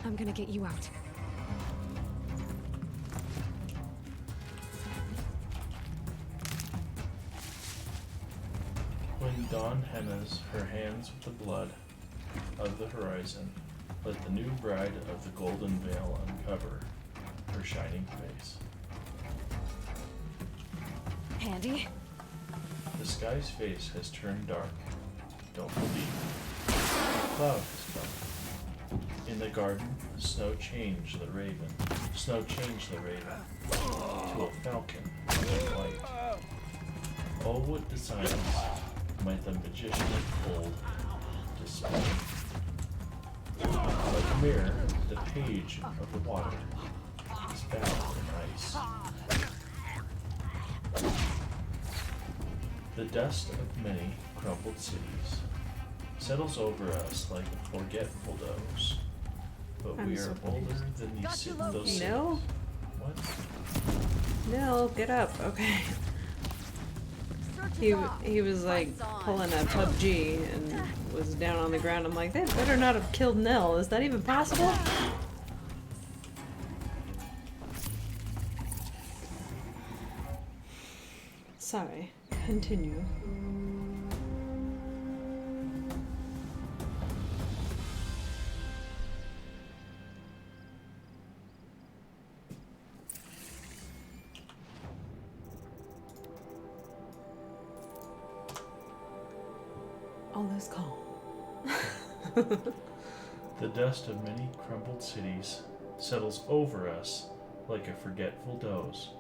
I'm gonna get you out. When dawn hennas her hands with the blood of the horizon, let the new bride of the golden veil uncover her shining face. Handy? The sky's face has turned dark. Don't believe. A cloud has come. In the garden, snow changed the raven. Snow changed the raven to a falcon in white. Oh, what designs might the magician of old display? Like a mirror, the page of the water is bound in ice. The dust of many crumbled cities settles over us like a forgetful doze. But I'm we so are older than those cities. No? What? Nil, get up. Okay. He was like pulling a PUBG and was down on the ground. I'm like, they better not have killed Nil. Is that even possible? Sorry. Continue. All is calm. The dust of many crumbled cities settles over us like a forgetful doze.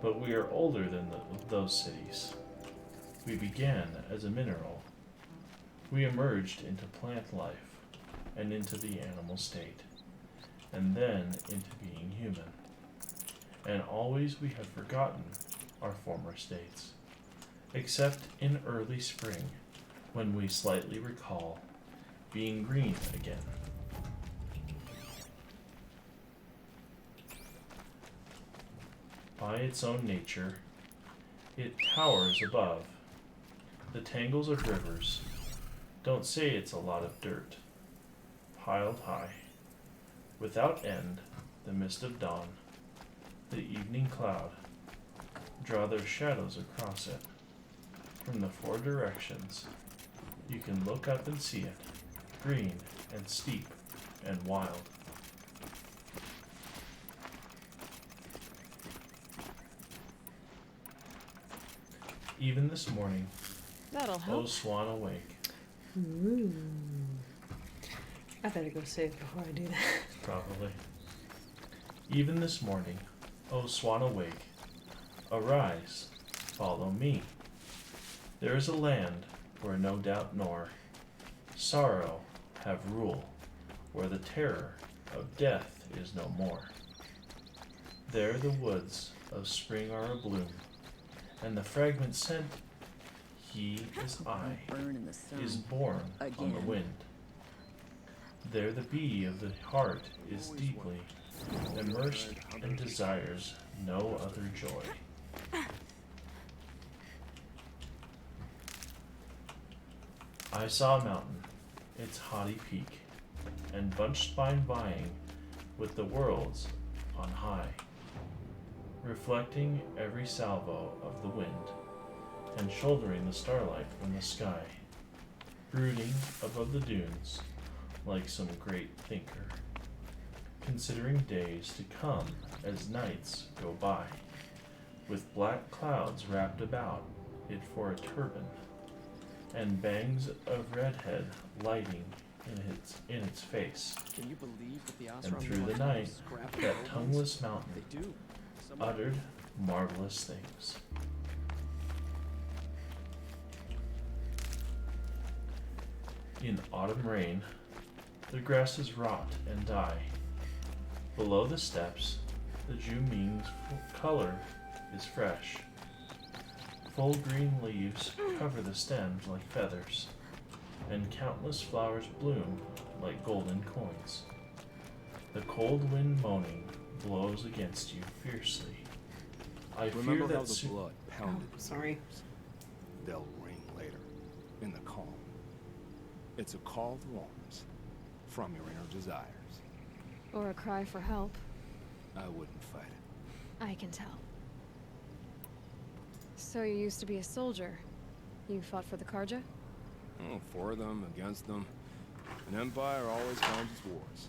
But we are older than those cities. We began as a mineral. We emerged into plant life. and into the animal state, and then into being human. And always we have forgotten our former states, except in early spring, when we slightly recall being green again. By its own nature, it towers above the tangles of rivers. Don't say it's a lot of dirt, piled high. Without end, the mist of dawn, the evening cloud, draw their shadows across it. From the four directions, you can look up and see it, green and steep and wild. Even this morning, That'll O help. swan awake, Ooh. I better go save before I do that. probably. Even this morning, O swan awake, arise, follow me. There is a land where no doubt nor sorrow have rule, where the terror of death is no more. There the woods of spring are abloom, and the fragrant scent, he is I, Burn in the sun. is born on the Again. wind. There the bee of the heart is deeply immersed and desires no other joy. I saw a mountain, its haughty peak, and bunched spine vying with the worlds on high, reflecting every salvo of the wind, and shouldering the starlight from the sky, brooding above the dunes like some great thinker, considering days to come as nights go by, with black clouds wrapped about it for a turban, and bangs of redhead lighting in its face, Can you believe that the and Osram through the wants night to scrap the that Romans? tongueless mountain They do. Someone uttered marvelous things. In autumn rain, the grasses rot and die. Below the steps, the Juming's color is fresh. Full green leaves cover the stems like feathers, and countless flowers bloom like golden coins. The cold wind moaning blows against you fiercely. I fear Remember how that the blood pounded in sorry. your ears? They'll ring later, in the calm. It's a call to arms, from your inner desires. Or a cry for help. I wouldn't fight it. I can tell. So you used to be a soldier. You fought for the Karja? Oh, for them, against them. An empire always finds its wars.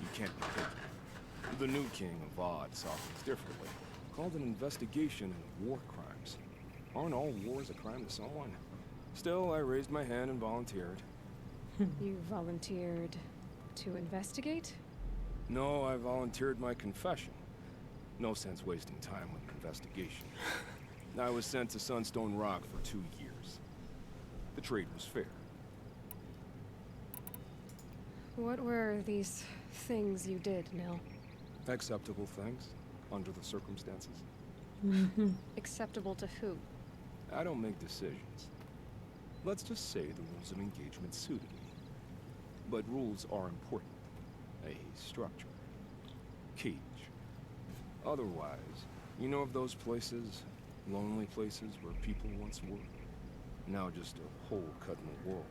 You can't be picky. The new king of Vod saw things differently. Called an investigation into war crimes. Aren't all wars a crime to someone? Still, I raised my hand and volunteered. You volunteered to investigate? No, I volunteered my confession. No sense wasting time with an investigation. I was sent to Sunstone Rock for 2 years. The trade was fair. What were these things you did, Nil? Acceptable things, under the circumstances. Acceptable to who? I don't make decisions. Let's just say the rules of engagement suited me. But rules are important. A structure. Cage. Otherwise, you know of those places, lonely places where people once were? Now just a hole cut in the world.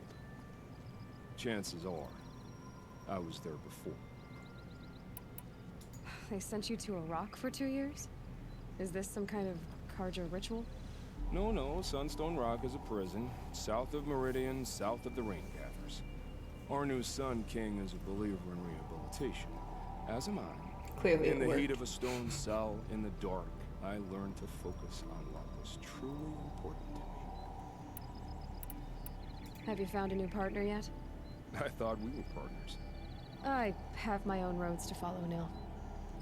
Chances are, I was there before. They sent you to a rock for 2 years? Is this some kind of Karja ritual? No, Sunstone Rock is a prison, south of Meridian, south of the Raingatherers. Our new Sun King is a believer in rehabilitation, as am I. Clearly In it the worked. heat of a stone cell, in the dark, I learned to focus on what was truly important to me. Have you found a new partner yet? I thought we were partners. I have my own roads to follow, Nil.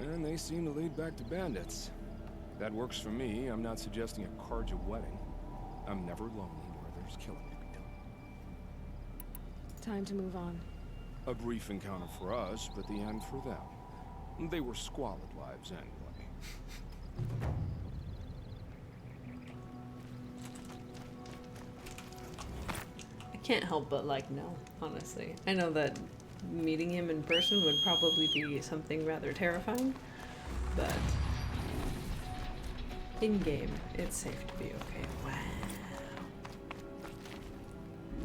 And they seem to lead back to bandits. That works for me. I'm not suggesting a Karja wedding. I'm never lonely where there's killing to be done. Time to move on. A brief encounter for us, but the end for them. They were squalid lives anyway. I can't help but like no, honestly. I know that meeting him in person would probably be something rather terrifying, but in game, it's safe to be okay. Wow.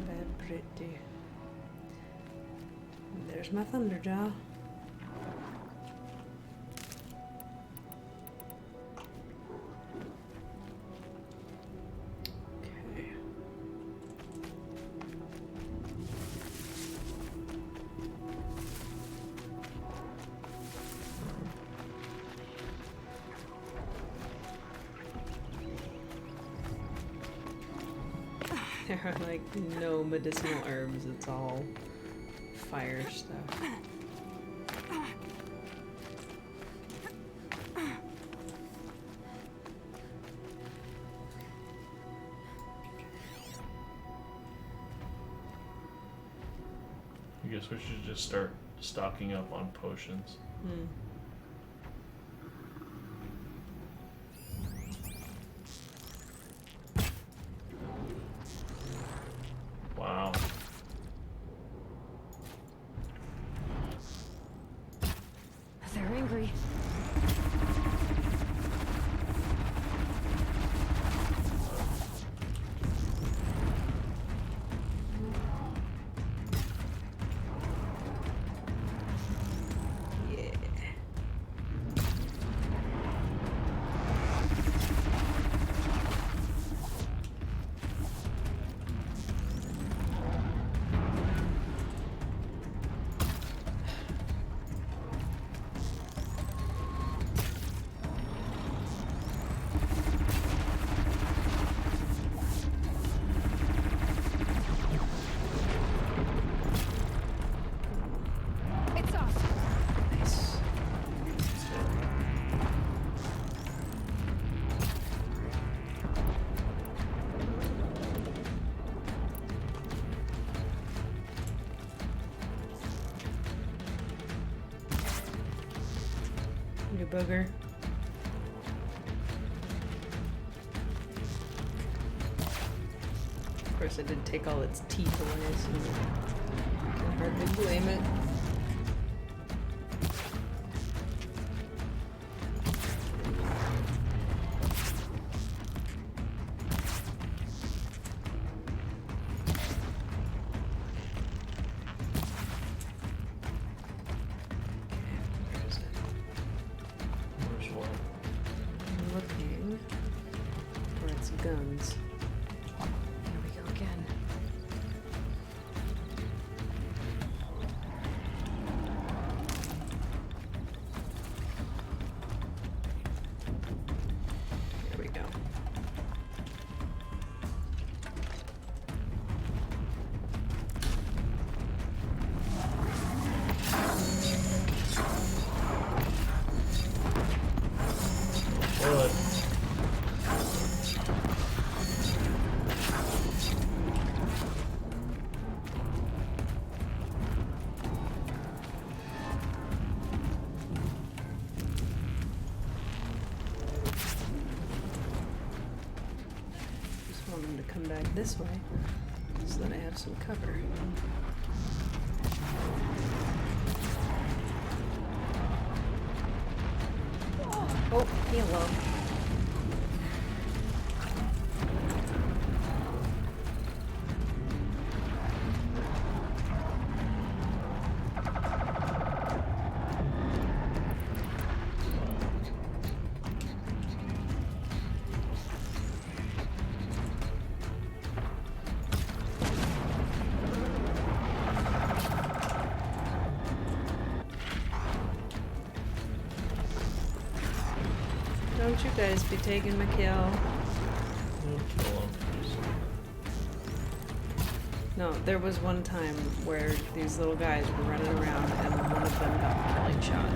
Very pretty. There's my Thunderjaw. Okay. There are like no medicinal herbs, it's all fire stuff. I guess we should just start stocking up on potions. Hmm. Wow. They're angry. Yeah. It's off. Nice. You booger. Of course, I did take all its teeth away, so I can hardly blame it. Where is it? Where's what? I'm looking for its guns. Here we go again. Here we go. What? Just want them to come back this way so that I have some cover. Oh, hello. Don't you guys be taking my kill. We'll kill him. No, there was one time where these little guys were running around and one of them got a killing shot.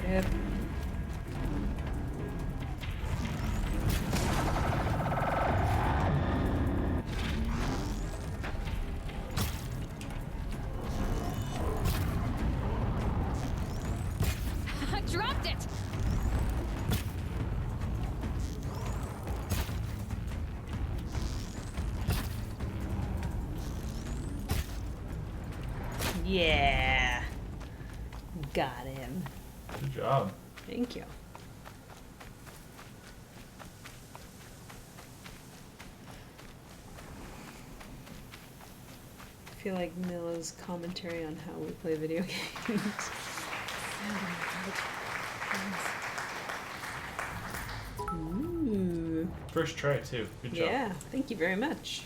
Yep. I dropped it! Yeah. Got him. Good job. Thank you. I feel like Milla's commentary on how we play video games. Ooh. First try too. Good job. Yeah, thank you very much.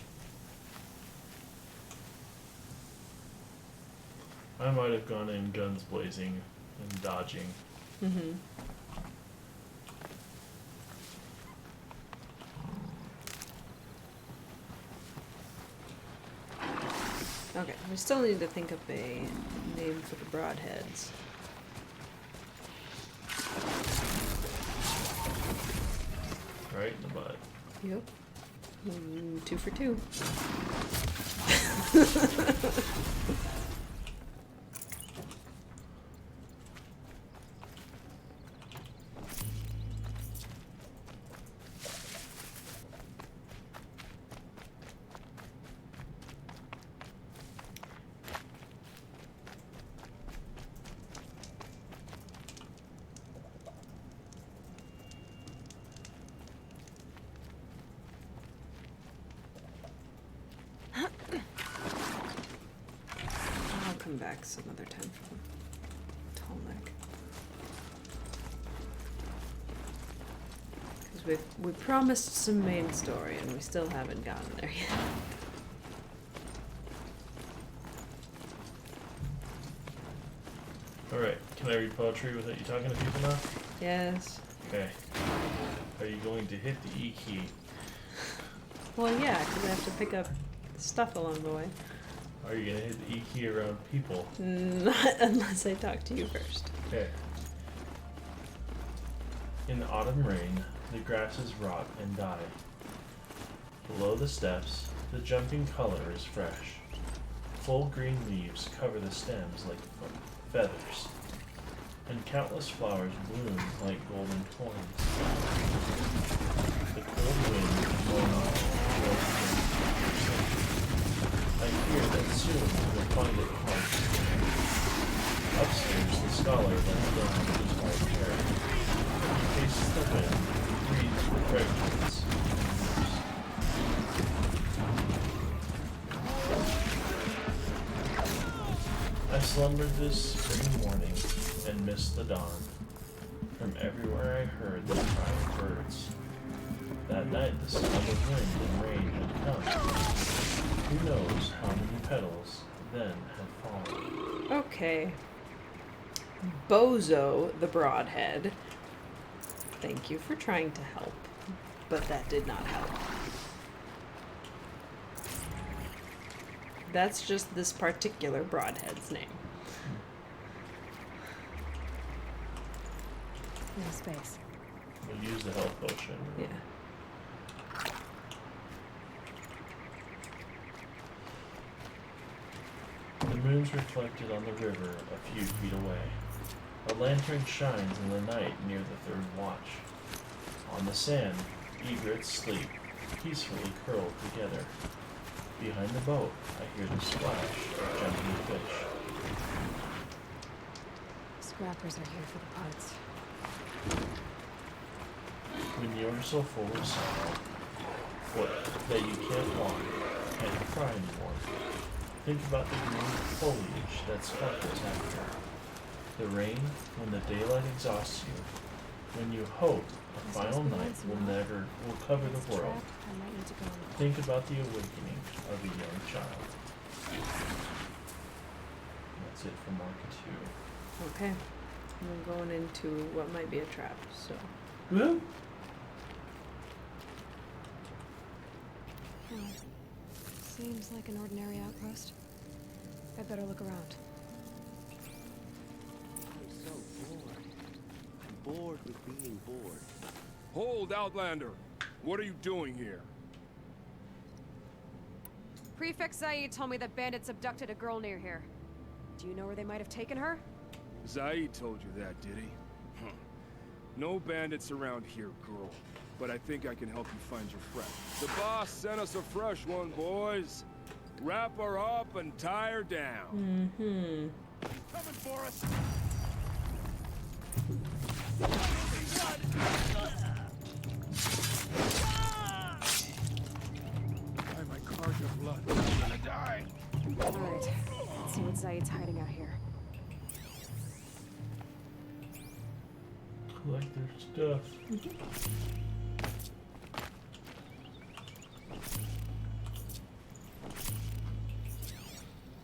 I might have gone in guns blazing and dodging. Mm-hmm. Okay, we still need to think up a name for the broadheads. Right in the butt. Yep. 2 for 2. I'll come back some other time for the tall neck. Because we promised some main story and we still haven't gotten there yet. Alright, can I read poetry without you talking to people now? Yes. Okay. Are you going to hit the E key? Well, yeah, because I have to pick up stuff along the way. Are you going to hit the E key around people? Not unless I talk to you first. Okay. In the autumn rain, the grasses rot and die. Below the steps, the jumping color is fresh. Full green leaves cover the stems like feathers, and countless flowers bloom like golden coins. The cold wind moans towards the I fear that soon we'll find it hard to stand. Upstairs, the scholar lets down his white hair. He faces the wind, breathes with fragrance. I slumbered this spring morning and missed the dawn. From everywhere I heard the cry of birds. That night the sound of wind and rain had come. Who knows how many petals then had fallen. Okay. Bozo the Broadhead. Thank you for trying to help, but that did not help. That's just this particular Broadhead's name. No space. We'll use the health potion. Yeah. The moon's reflected on the river a few feet away. A lantern shines in the night near the third watch. On the sand, egrets sleep, peacefully curled together. Behind the boat, I hear the splash of jumping fish. Scrappers are here for the parts. When you're so full of sorrow, that you can't walk, can't cry anymore, think about the green foliage that sparkles after. The rain, when the daylight exhausts you, when you hope a final night will cover the world. Think about the awakening of a young child. That's it for Mark 2. Okay. We're going into what might be a trap, so. Woo! Seems like an ordinary outpost. I'd better look around. I'm so bored. bored with being bored. Hold, Outlander! What are you doing here? Prefect Zaid told me that bandits abducted a girl near here. Do you know where they might have taken her? Zaid told you that, did he? Huh. No bandits around here, girl. But I think I can help you find your friend. The boss sent us a fresh one, boys. Wrap her up and tie her down. Mm-hmm. Coming for us! By my cards of blood, I'm gonna die. Alright, let's see what Zaid's hiding out here. Collect their stuff.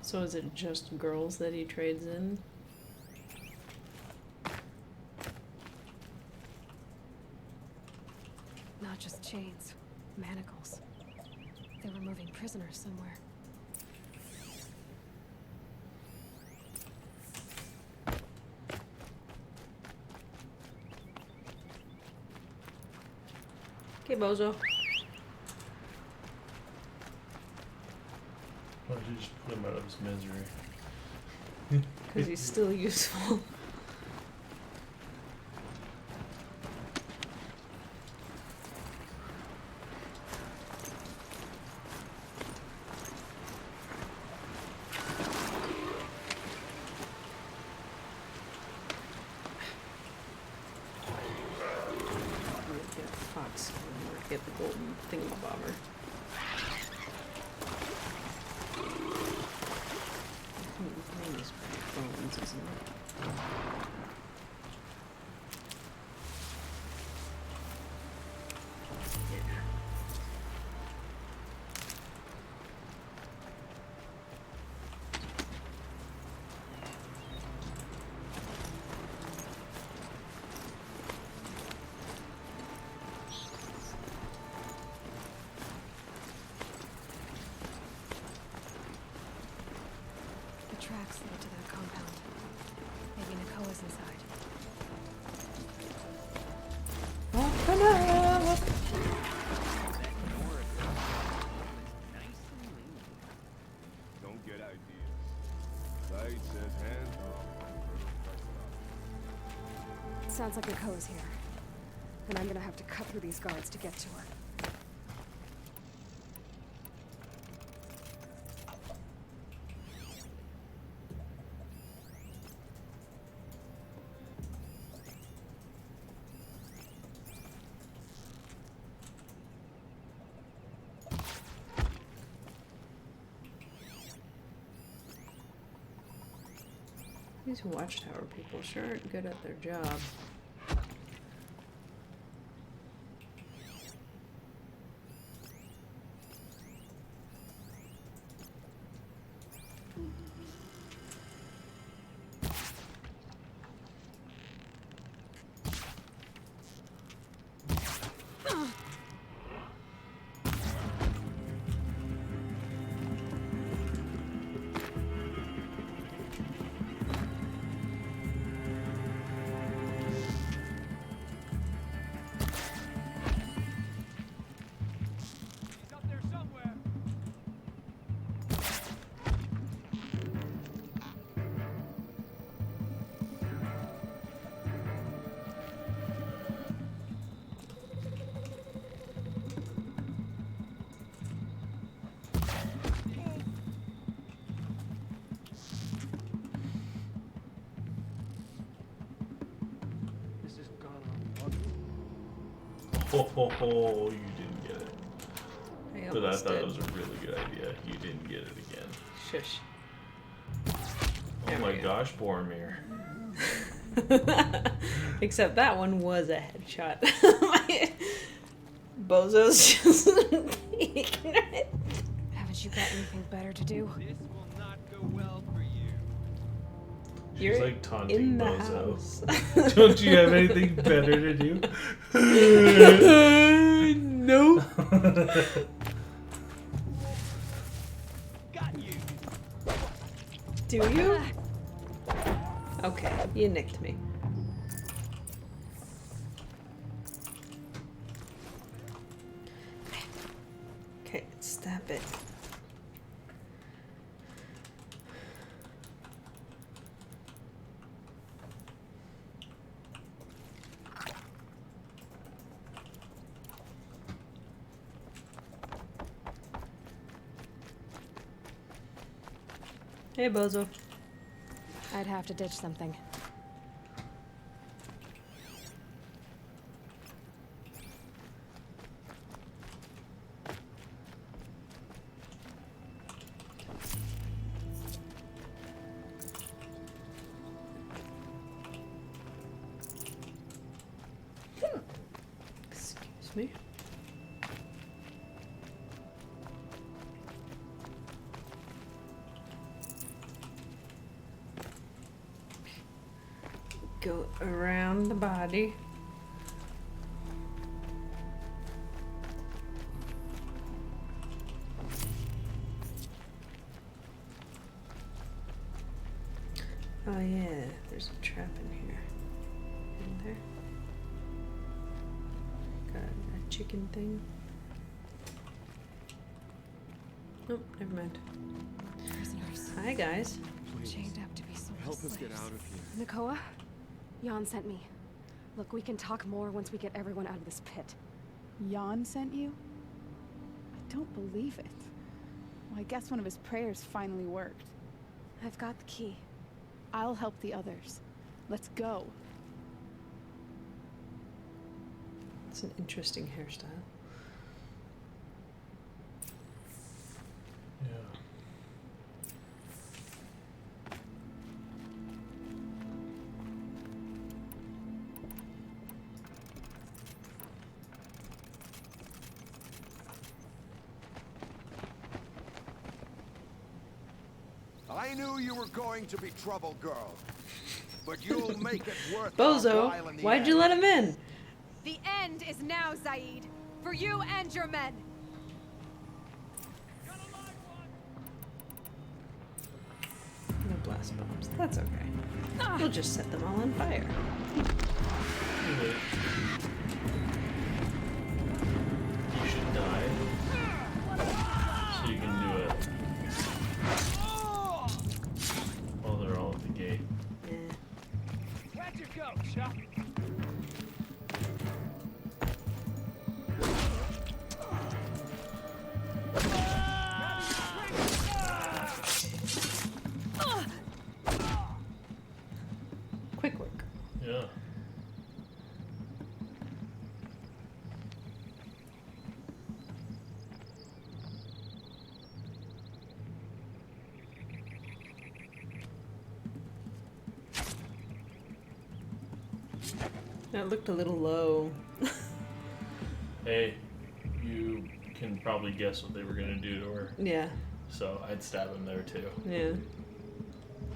So is it just girls that he trades in? Not just chains, manacles. They were moving prisoners somewhere. Okay, Bozo. Why don't you just put him out of his misery? Because he's still useful. Get a fox or get the golden thingamabobber. These bones, isn't it? Yeah. The tracks lead to their compound. Maybe Nakoa's inside. Oh, come on! Don't get ideas. Zaid says hands off. Sounds like Nakoa's here. And I'm gonna have to cut through these guards to get to her. These watchtower people sure aren't good at their job. He's up there somewhere. This has gone on long. Ho ho ho, you didn't get it. I But I almost thought did. it was a really good idea. You didn't get it again. Shush. Oh There my we go. gosh, Boromir. Except that one was a headshot. Bozo's just ignorant. Haven't you got anything better to do? This will not go well for you. She's You're like taunting in the Bozo. house. Don't you have anything better to do? Nope. Got you. Do you? Okay, you nicked me. Stop it. Hey, Bozo. I'd have to ditch something. Excuse me. Go around the body. Oh yeah, there's a trap in here. In there. Got a chicken thing. Nope, never mind. Prisoners. Hi guys. Please, Chained up to be sold help as us get slaves. out of here. Nakoa? Jan sent me. Look, we can talk more once we get everyone out of this pit. Jan sent you? I don't believe it. Well, I guess one of his prayers finally worked. I've got the key. I'll help the others. Let's go. It's an interesting hairstyle. Yeah. I knew you were going to be trouble, girl. But you'll make it worth Bozo, our while in the why'd end. you let him in? The end is now, Zaid. For you and your men. No blast bombs. That's okay. We'll just set them all on fire. Anyway. You should die. So you can do it. While they're all at the gate. Yeah. Where'd you go, Chuck? Quick work. Yeah. That looked a little low. Hey, you can probably guess what they were gonna do to her. Yeah. So I'd stab him there too. Yeah.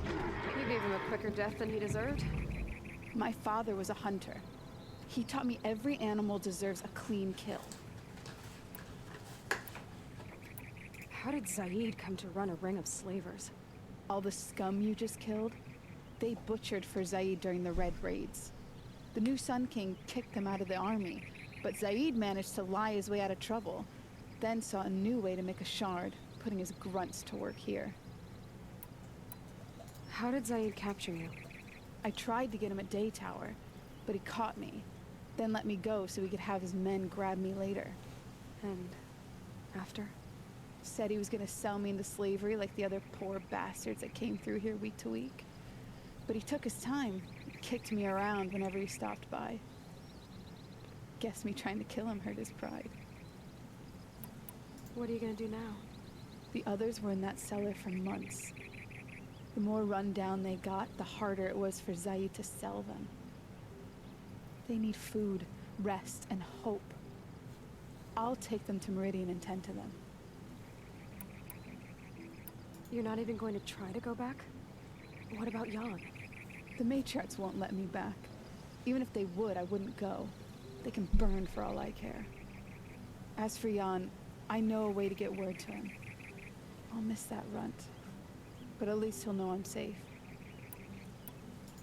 You gave him a quicker death than he deserved. My father was a hunter. He taught me every animal deserves a clean kill. How did Zaid come to run a ring of slavers? All the scum you just killed, they butchered for Zaid during the Red Raids. The new Sun King kicked them out of the army, but Zaid managed to lie his way out of trouble, then saw a new way to make a shard, putting his grunts to work here. How did Zaid capture you? I tried to get him at Day Tower, but he caught me, then let me go so he could have his men grab me later. And after? Said he was gonna sell me into slavery like the other poor bastards that came through here week to week. But he took his time, kicked me around whenever he stopped by. Guess me trying to kill him hurt his pride. What are you gonna do now? The others were in that cellar for months. The more run down they got, the harder it was for Zaid to sell them. They need food, rest, and hope. I'll take them to Meridian and tend to them. You're not even going to try to go back? What about Jan? The matriarchs won't let me back. Even if they would, I wouldn't go. They can burn for all I care. As for Jan, I know a way to get word to him. I'll miss that runt. But at least he'll know I'm safe.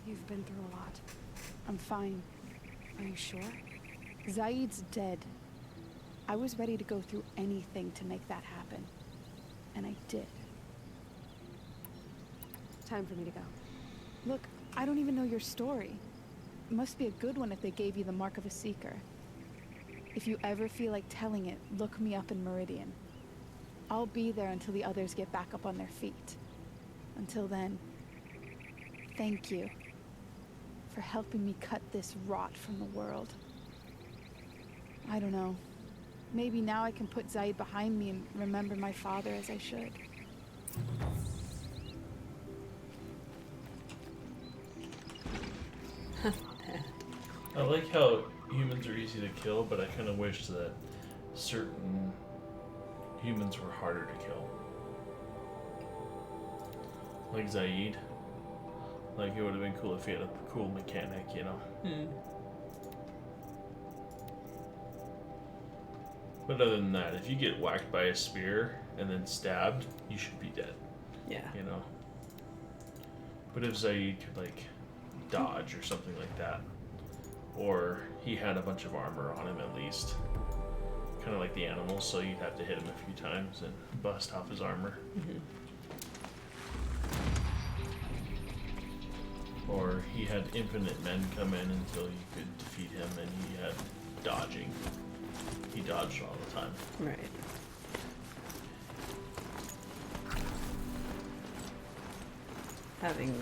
You've been through a lot. I'm fine. Are you sure? Zaid's dead. I was ready to go through anything to make that happen. And I did. Time for me to go. Look, I don't even know your story. It must be a good one if they gave you the mark of a seeker. If you ever feel like telling it, look me up in Meridian. I'll be there until the others get back up on their feet. Until then, thank you for helping me cut this rot from the world. I don't know. Maybe now I can put Zaid behind me and remember my father as I should. I like how humans are easy to kill, but I kind of wish that certain humans were harder to kill. Like Zaid. Like, it would have been cool if he had a cool mechanic, you know? But other than that, if you get whacked by a spear and then stabbed, you should be dead. Yeah. You know? But if Zaid could, like, dodge or something like that, or he had a bunch of armor on him at least, kind of like the animals, so you'd have to hit him a few times and bust off his armor. Or he had infinite men come in until you could defeat him, and he had dodging. He dodged all the time. Right. Having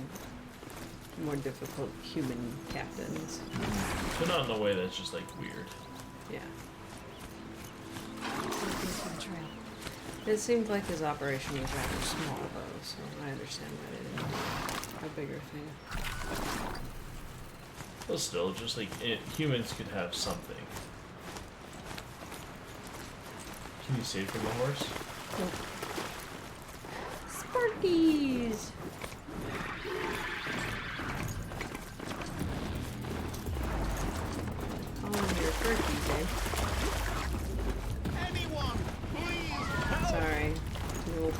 more difficult human captains. But not in a way that's just like weird. Yeah. Looking for the trail. It seemed like his operation was rather small, though, so I understand why they didn't do a bigger thing. Well, still, just like humans could have something. Can you save from the horse? Nope. Sparkies! Oh, your turkeys, eh? Anyone, please help! Sorry. Nope.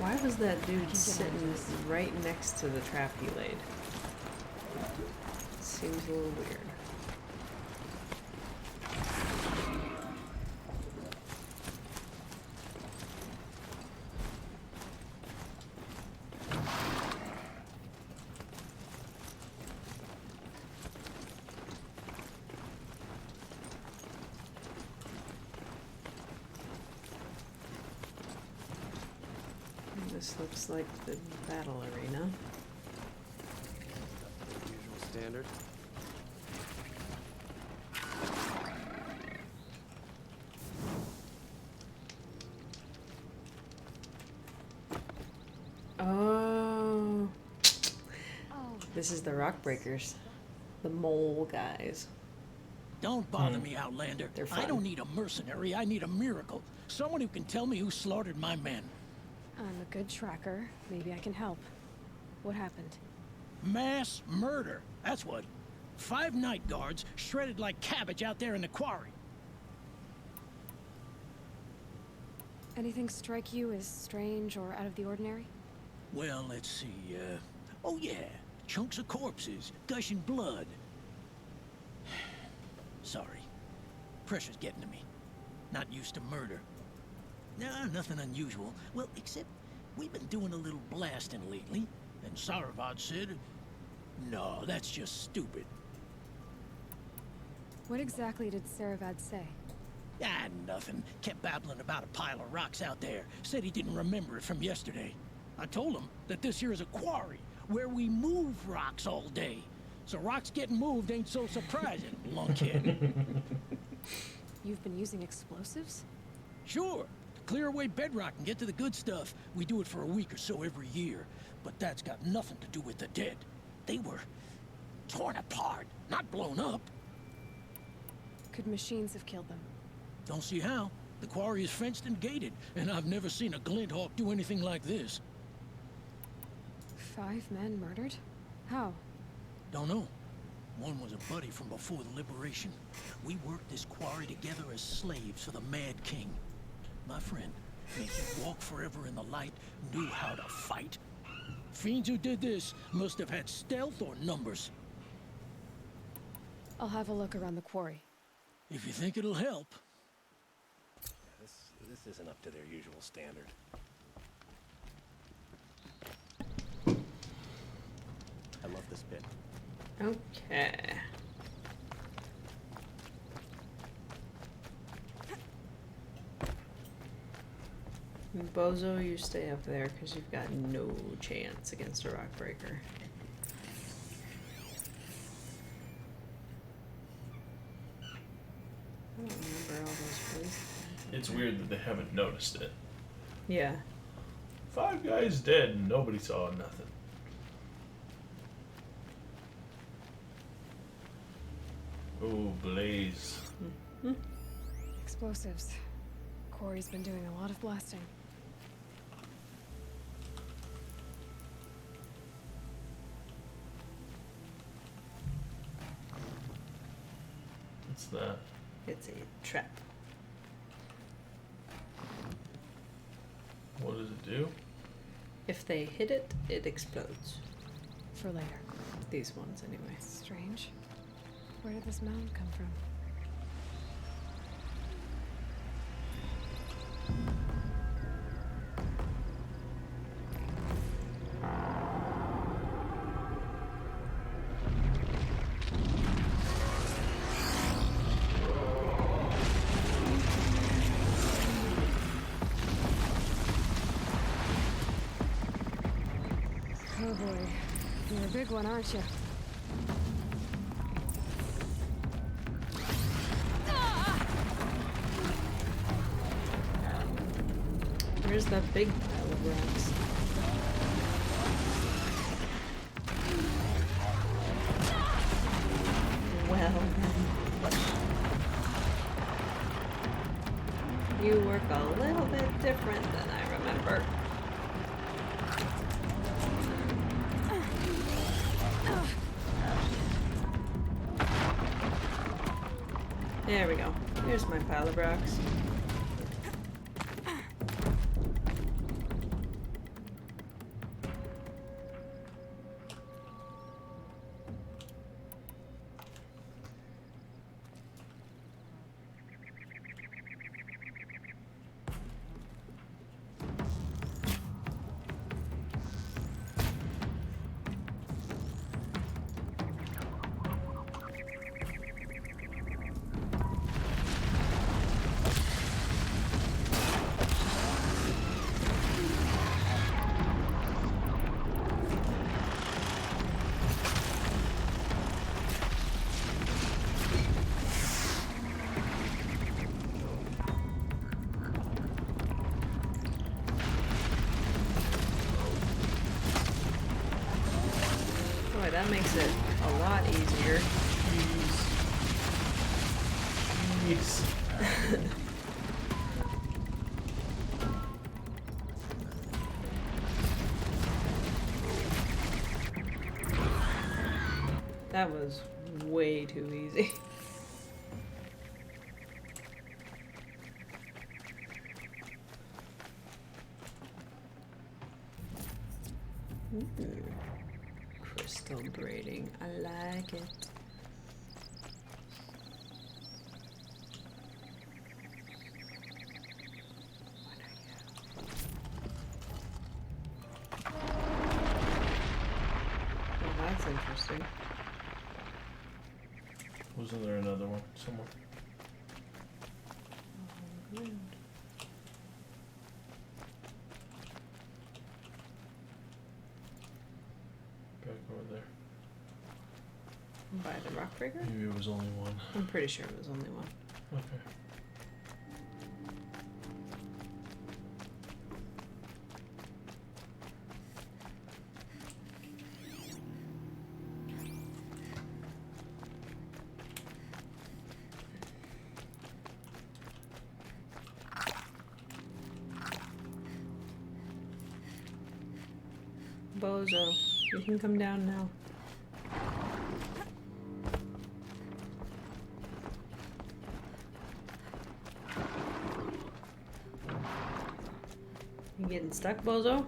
Why was that dude sitting right next to the trap he laid? Seems a little weird. This looks like the battle arena. Usual standard. Oh. This is the rock breakers. The mole guys. Don't bother me, Outlander. They're I fun. don't need a mercenary, I need a miracle. Someone who can tell me who slaughtered my men. I'm a good tracker. Maybe I can help. What happened? Mass murder. That's what. 5 night guards shredded like cabbage out there in the quarry. Anything strike you as strange or out of the ordinary? Well, let's see, oh yeah, chunks of corpses, gushing blood. Sorry. Pressure's getting to me. Not used to murder. Nah, nothing unusual. Well, except we've been doing a little blasting lately, and Saravad said, no, that's just stupid. What exactly did Saravad say? Ah, nothing. Kept babbling about a pile of rocks out there. Said he didn't remember it from yesterday. I told him that this here is a quarry, where we move rocks all day. So rocks getting moved ain't so surprising, lunkhead. You've been using explosives? Sure. To clear away bedrock and get to the good stuff, we do it for a week or so every year. But that's got nothing to do with the dead. They were torn apart, not blown up. Could machines have killed them? Don't see how. The quarry is fenced and gated, and I've never seen a glint hawk do anything like this. 5 men murdered? How? Don't know. One was a buddy from before the liberation. We worked this quarry together as slaves for the Mad King. My friend, may he walk forever in the light, knew how to fight. Fiends who did this must have had stealth or numbers. I'll have a look around the quarry. If you think it'll help. This isn't up to their usual standard. I love this bit. Okay. Bozo, you stay up there because you've got no chance against a rock breaker. I don't remember all those places. It's weird that they haven't noticed it. Yeah. 5 guys dead and nobody saw nothing. Oh, Blaze. Explosives. Quarry's been doing a lot of blasting. What's that? It's a trap. What does it do? If they hit it, it explodes. For later. These ones, anyway. Strange. Where did this mound come from? Oh boy. You're a big one, aren't you? Where's that big pile of rocks? Well then. You work a little bit different than I remember. There we go. Here's my pile of rocks. Boy, that makes it a lot easier. Jeez. That was way too easy. Ooh. Crystal braiding. I like it. What are you? Well, that's interesting. Wasn't there another one somewhere? Oh, good. Back over there. By the rock breaker? Maybe it was only one. I'm pretty sure it was only one. Okay. Bozo, you can come down now. You getting stuck, Bozo?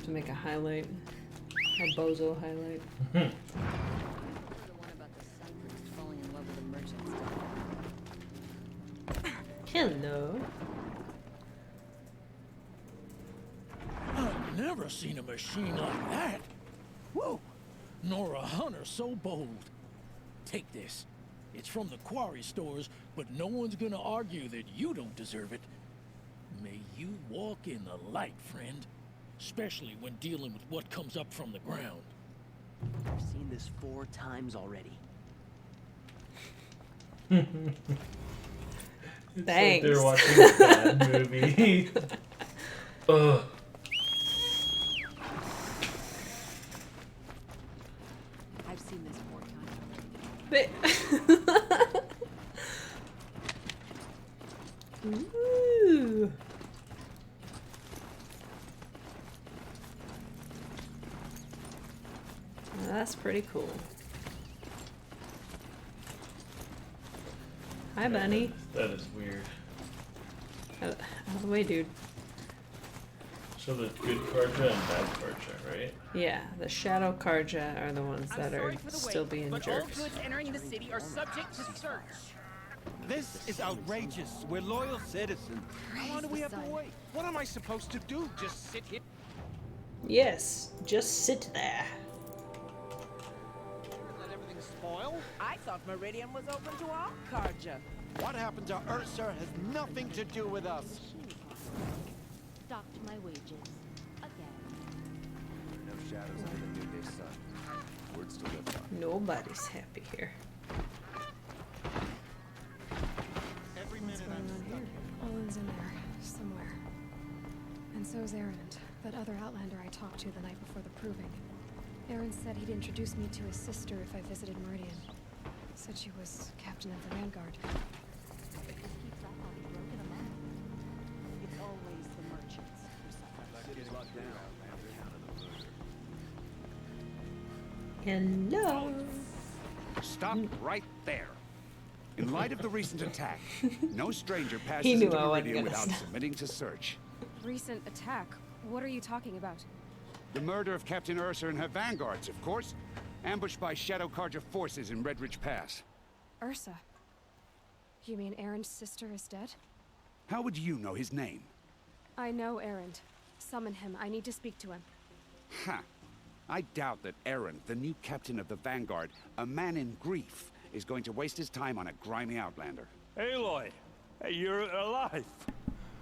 have to make a highlight. A bozo highlight. The one about the sun priest falling in love with a merchant's daughter. Hello. I've never seen a machine like that. Whoa! Nor a hunter so bold. Take this. It's from the quarry stores, but no one's gonna argue that you don't deserve it. May you walk in the light, friend. Especially when dealing with what comes up from the ground. I've seen this 4 times already. It's Thanks. like they're watching a bad movie. Ugh. I've seen this 4 times already. But Ooh. That's pretty cool. Hi, Bunny. That is weird. Out of the way, dude. So the good Karja and bad Karja, right? Yeah, the Shadow Karja are the ones that are still being but jerks. all goods entering the city are subject to search. This is outrageous. We're loyal citizens. How long do we have to wait? What am I supposed to do? Just sit here? Yes, just sit there. Let everything spoil? I thought Meridian was open to all Karja. What happened to Ursa has nothing to do with us. Docked my wages. Again. No shadows under the noonday sun. Words to live on. Nobody's happy here. Every What's minute going I'm on stuck. here? Olin's in there, somewhere. And so's Erend, that other Outlander I talked to the night before the proving. Erend said he'd introduce me to his sister if I visited Meridian. Said she was captain of the Vanguard. Keeps up, I'll be broken among. It's always the merchants who suffer. Hello. Stop right there. In light of the recent attack, no stranger passes He knew into I wasn't Meridian gonna without snap. submitting to search. Recent attack? What are you talking about? The murder of Captain Ursa and her vanguards, of course. Ambushed by Shadow Karja forces in Red Ridge Pass. Ursa? You mean Erend's sister is dead? How would you know his name? I know Erend. Summon him. I need to speak to him. Ha! I doubt that Aaron, the new captain of the Vanguard, a man in grief, is going to waste his time on a grimy outlander. Aloy! Hey, you're alive!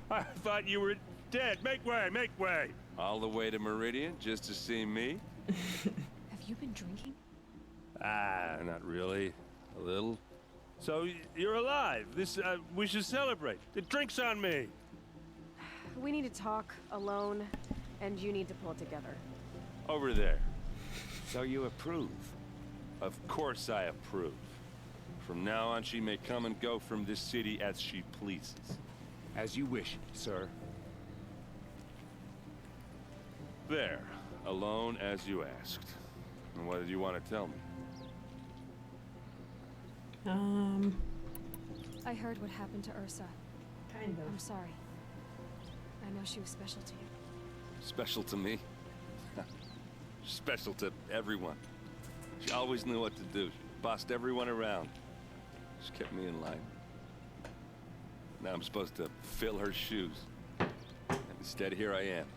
I thought you were dead. Make way, make way! All the way to Meridian just to see me? Have you been drinking? Ah, not really. A little. So, you're alive. We should celebrate. The drink's on me! We need to talk, alone, and you need to pull it together. Over there. So you approve? Of course I approve. From now on, she may come and go from this city as she pleases. As you wish, sir. There. Alone as you asked. And what did you want to tell me? I heard what happened to Ursa. Kind of. I'm sorry. I know she was special to you. Special to me? Special to everyone. She always knew what to do. She bossed everyone around. She kept me in line. Now I'm supposed to fill her shoes. And instead, here I am,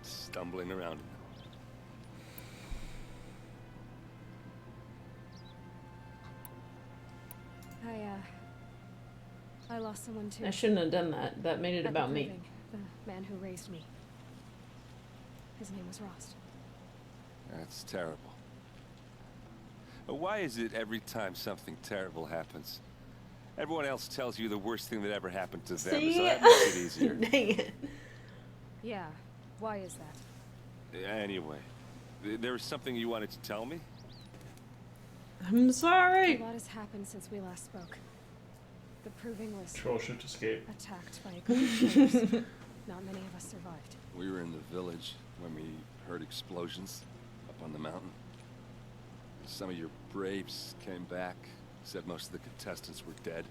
stumbling around. I lost someone too. I shouldn't have done that. That made it At the about me. proving, the man who raised me. His name was Rost. That's terrible. Why is it every time something terrible happens, everyone else tells you the worst thing that ever happened to them? See? So that makes it easier. Dang it. Yeah. Why is that? Anyway, there was something you wanted to tell me? I'm sorry. A lot has happened since we last spoke. The proving was Troll shift escape. attacked by a group of players. Not many of us survived. We were in the village when we heard explosions up on the mountain. Some of your braves came back, said most of the contestants were dead.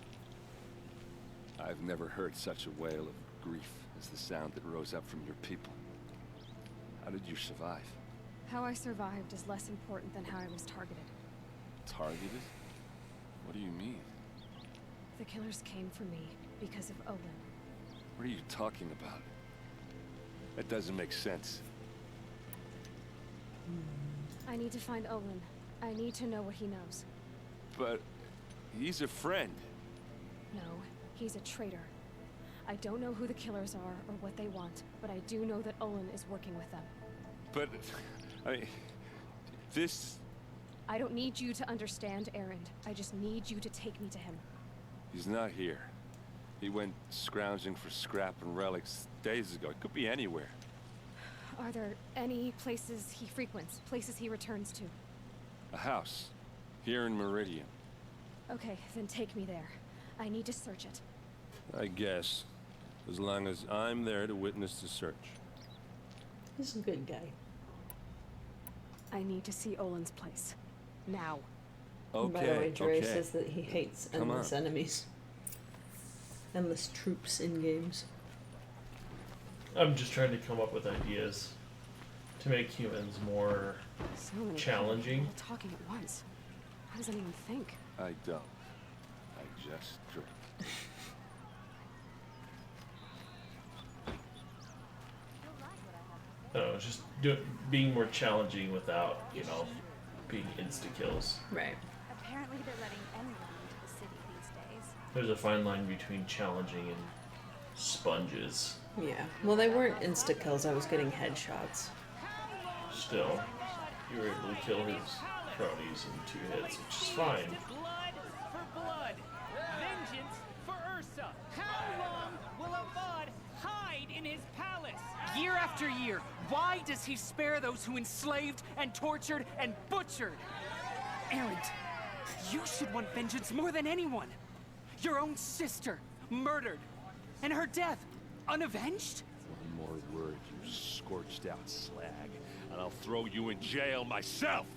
I've never heard such a wail of grief as the sound that rose up from your people. How did you survive? How I survived is less important than how I was targeted. Targeted? What do you mean? The killers came for me because of Olin. What are you talking about? That doesn't make sense. I need to find Olin. I need to know what he knows. But he's a friend. No, he's a traitor. I don't know who the killers are or what they want, but I do know that Olin is working with them. But, I mean, this... I don't need you to understand, Erend. I just need you to take me to him. He's not here. He went scrounging for scrap and relics days ago. It could be anywhere. Are there any places he frequents, places he returns to? A house. Here in Meridian. Okay, then take me there. I need to search it. I guess. As long as I'm there to witness the search. He's a good guy. I need to see Olin's place. Now. Okay, By the way, Dre okay. says that he hates Come endless on. enemies. Endless troops in games. I'm just trying to come up with ideas to make humans more So many challenging. people all talking at once. How does anyone think? I don't. I just drink. I don't know, just being more challenging without, you know, being insta-kills. Right. Apparently they're letting anyone into the city these days. There's a fine line between challenging and sponges. Yeah. Well, they weren't insta kills. I was getting headshots. Still, you were able to kill his cronies in 2 hits, which is fine. Blood for blood. Vengeance for Ursa. How long will Avad hide in his palace? Year after year, why does he spare those who enslaved and tortured and butchered? Erend, you should want vengeance more than anyone. Your own sister, murdered. And her death, unavenged? One more word, you scorched out slag, and I'll throw you in jail myself!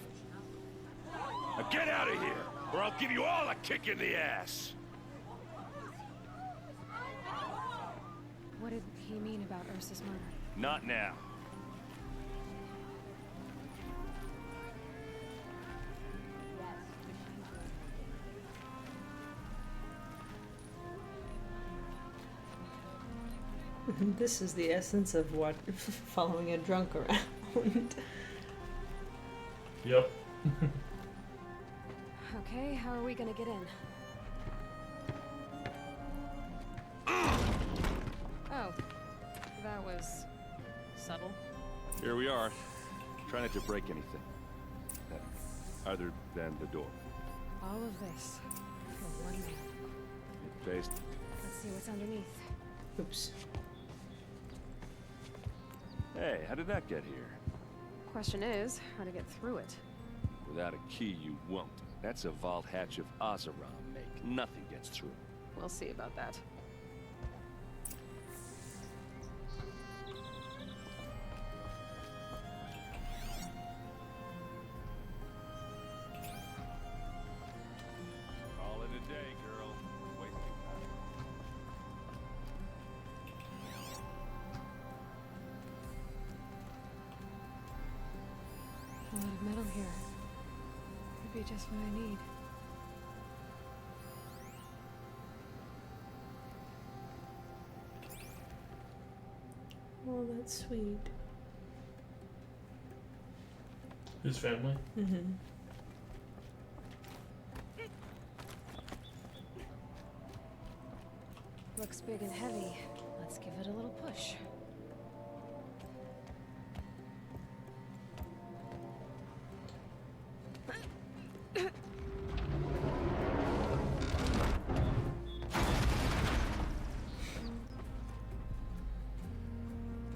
Now get out of here, or I'll give you all a kick in the ass! What did he mean about Ursa's murder? Not now. This is the essence of what following a drunk around. Yep. Okay, how are we gonna get in? Oh, that was subtle. Here we are. Try not to break anything. Other than the door. All of this for one man. Based. Let's see what's underneath. Oops. Hey, how did that get here? Question is, how to get through it. Without a key, you won't. That's a vault hatch of Azeram make. Nothing gets through. We'll see about that. Call it a day, girl. Wasting time. A lot of metal here. Could be just what I need. Oh, that's sweet. His family? Mm-hmm. Looks big and heavy. Let's give it a little push.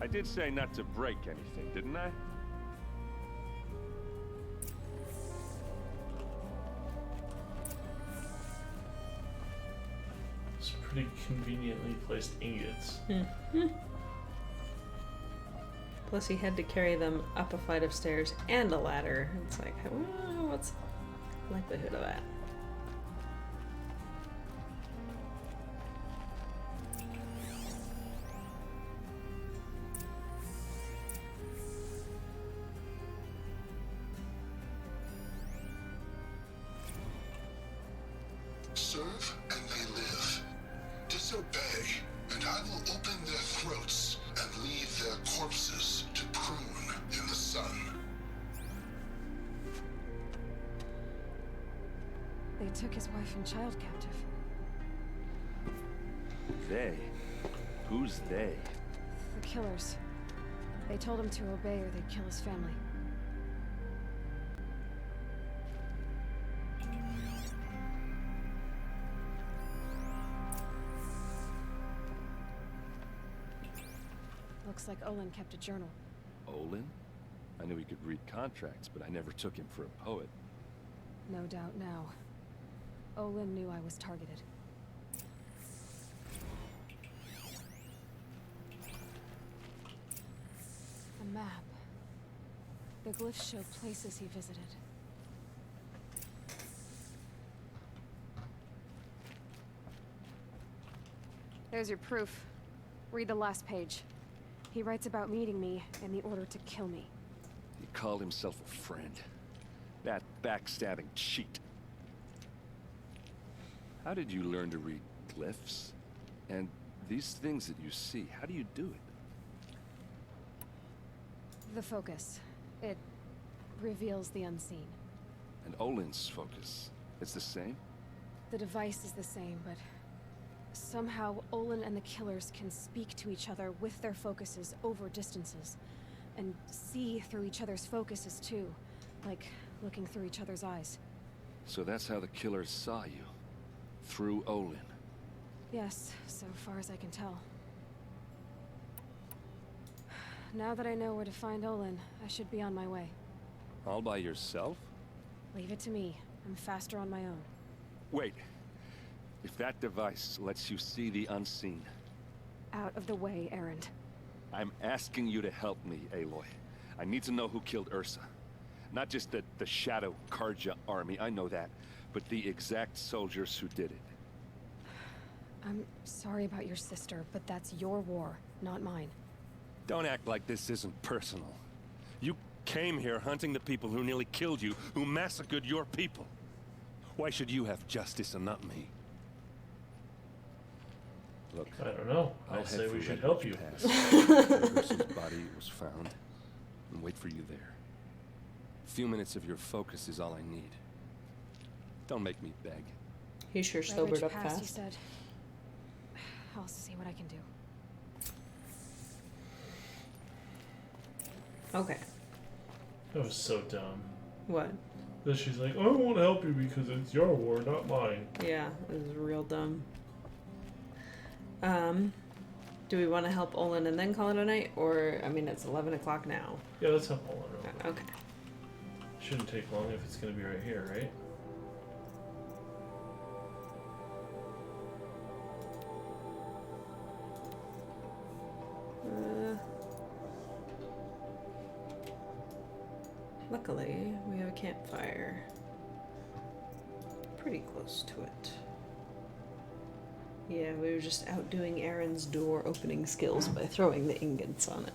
I did say not to break anything, didn't I? It's pretty conveniently placed ingots. Plus, he had to carry them up a flight of stairs and a ladder. It's like, what's the likelihood of that? Serve and they live. Disobey, and I will open their throats and leave their corpses to prune in the sun. They took his wife and child captive. They? Who's they? The killers. They told him to obey or they'd kill his family. Looks like Olin kept a journal. Olin? I knew he could read contracts, but I never took him for a poet. No doubt now. Olin knew I was targeted. A map. The glyphs show places he visited. There's your proof. Read the last page. He writes about meeting me and the order to kill me. He called himself a friend. That backstabbing cheat. How did you learn to read glyphs? And these things that you see, how do you do it? The focus. It reveals the unseen. And Olin's focus, it's the same? The device is the same, but somehow Olin and the killers can speak to each other with their focuses over distances. And see through each other's focuses too. Like looking through each other's eyes. So that's how the killers saw you? Through Olin? Yes, so far as I can tell. Now that I know where to find Olin, I should be on my way. All by yourself? Leave it to me. I'm faster on my own. Wait. If that device lets you see the unseen... Out of the way, Erend. I'm asking you to help me, Aloy. I need to know who killed Ursa. Not just the Shadow Karja army, I know that, but the exact soldiers who did it. I'm sorry about your sister, but that's your war, not mine. Don't act like this isn't personal. You came here hunting the people who nearly killed you, who massacred your people. Why should you have justice and not me? Look, I don't know. I say we should help you. Ursa's body was found, and wait for you there. A few minutes of your focus is all I need. Don't make me beg. He sure Red sobered Ridge up Pass, fast. you said. I'll see what I can do. Okay. That was so dumb. What? That she's like, I won't help you because it's your war, not mine. Yeah, it was real dumb. Do we want to help Olin and then call it a night? Or, I mean, it's 11 o'clock now. Yeah, let's help Olin real quick. Okay. Shouldn't take long if it's going to be right here, right? Luckily, we have a campfire. Pretty close to it. Yeah, we were just out doing Aaron's door opening skills by throwing the ingots on it.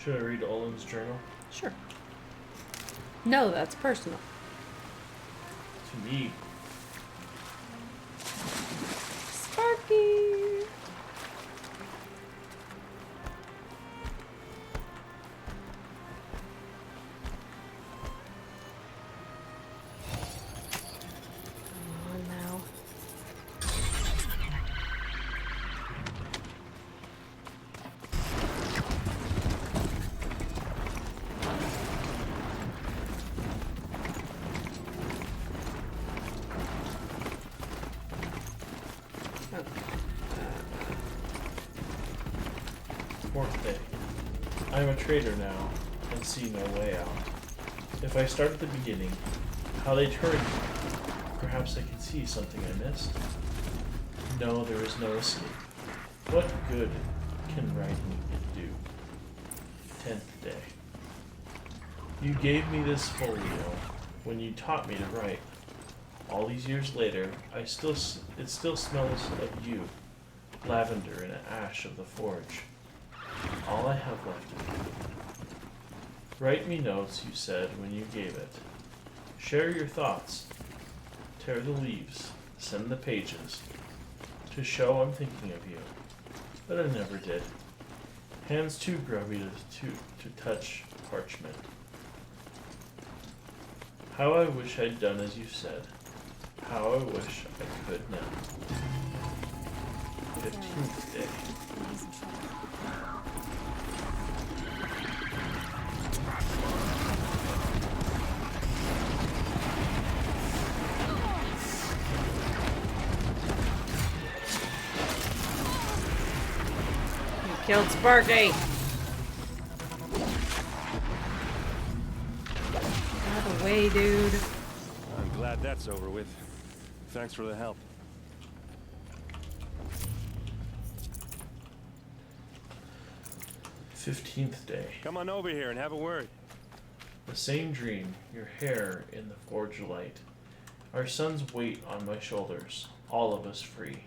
Should I read Olin's journal? Sure. No, that's personal. To me. Sparky! Come on now. Fourth day. I am a traitor now, and see no way out. If I start at the beginning, how they turned me, perhaps I can see something I missed. No, there is no escape. What good can writing do? 10th day. You gave me this folio when you taught me to write. All these years later, it still smells of you, lavender and ash of the forge. All I have left of you. Write me notes, you said when you gave it. Share your thoughts. Tear the leaves. Send the pages. To show I'm thinking of you. But I never did. Hands too grubby to touch parchment. How I wish I'd done as you said. How I wish I could now. 15th day. He's in trouble. Killed Sparky. Out of the way, dude. I'm glad that's over with. Thanks for the help. Fifteenth day. Come on over here and have a word. The same dream, your hair in the forge light. Our son's weight on my shoulders, all of us free.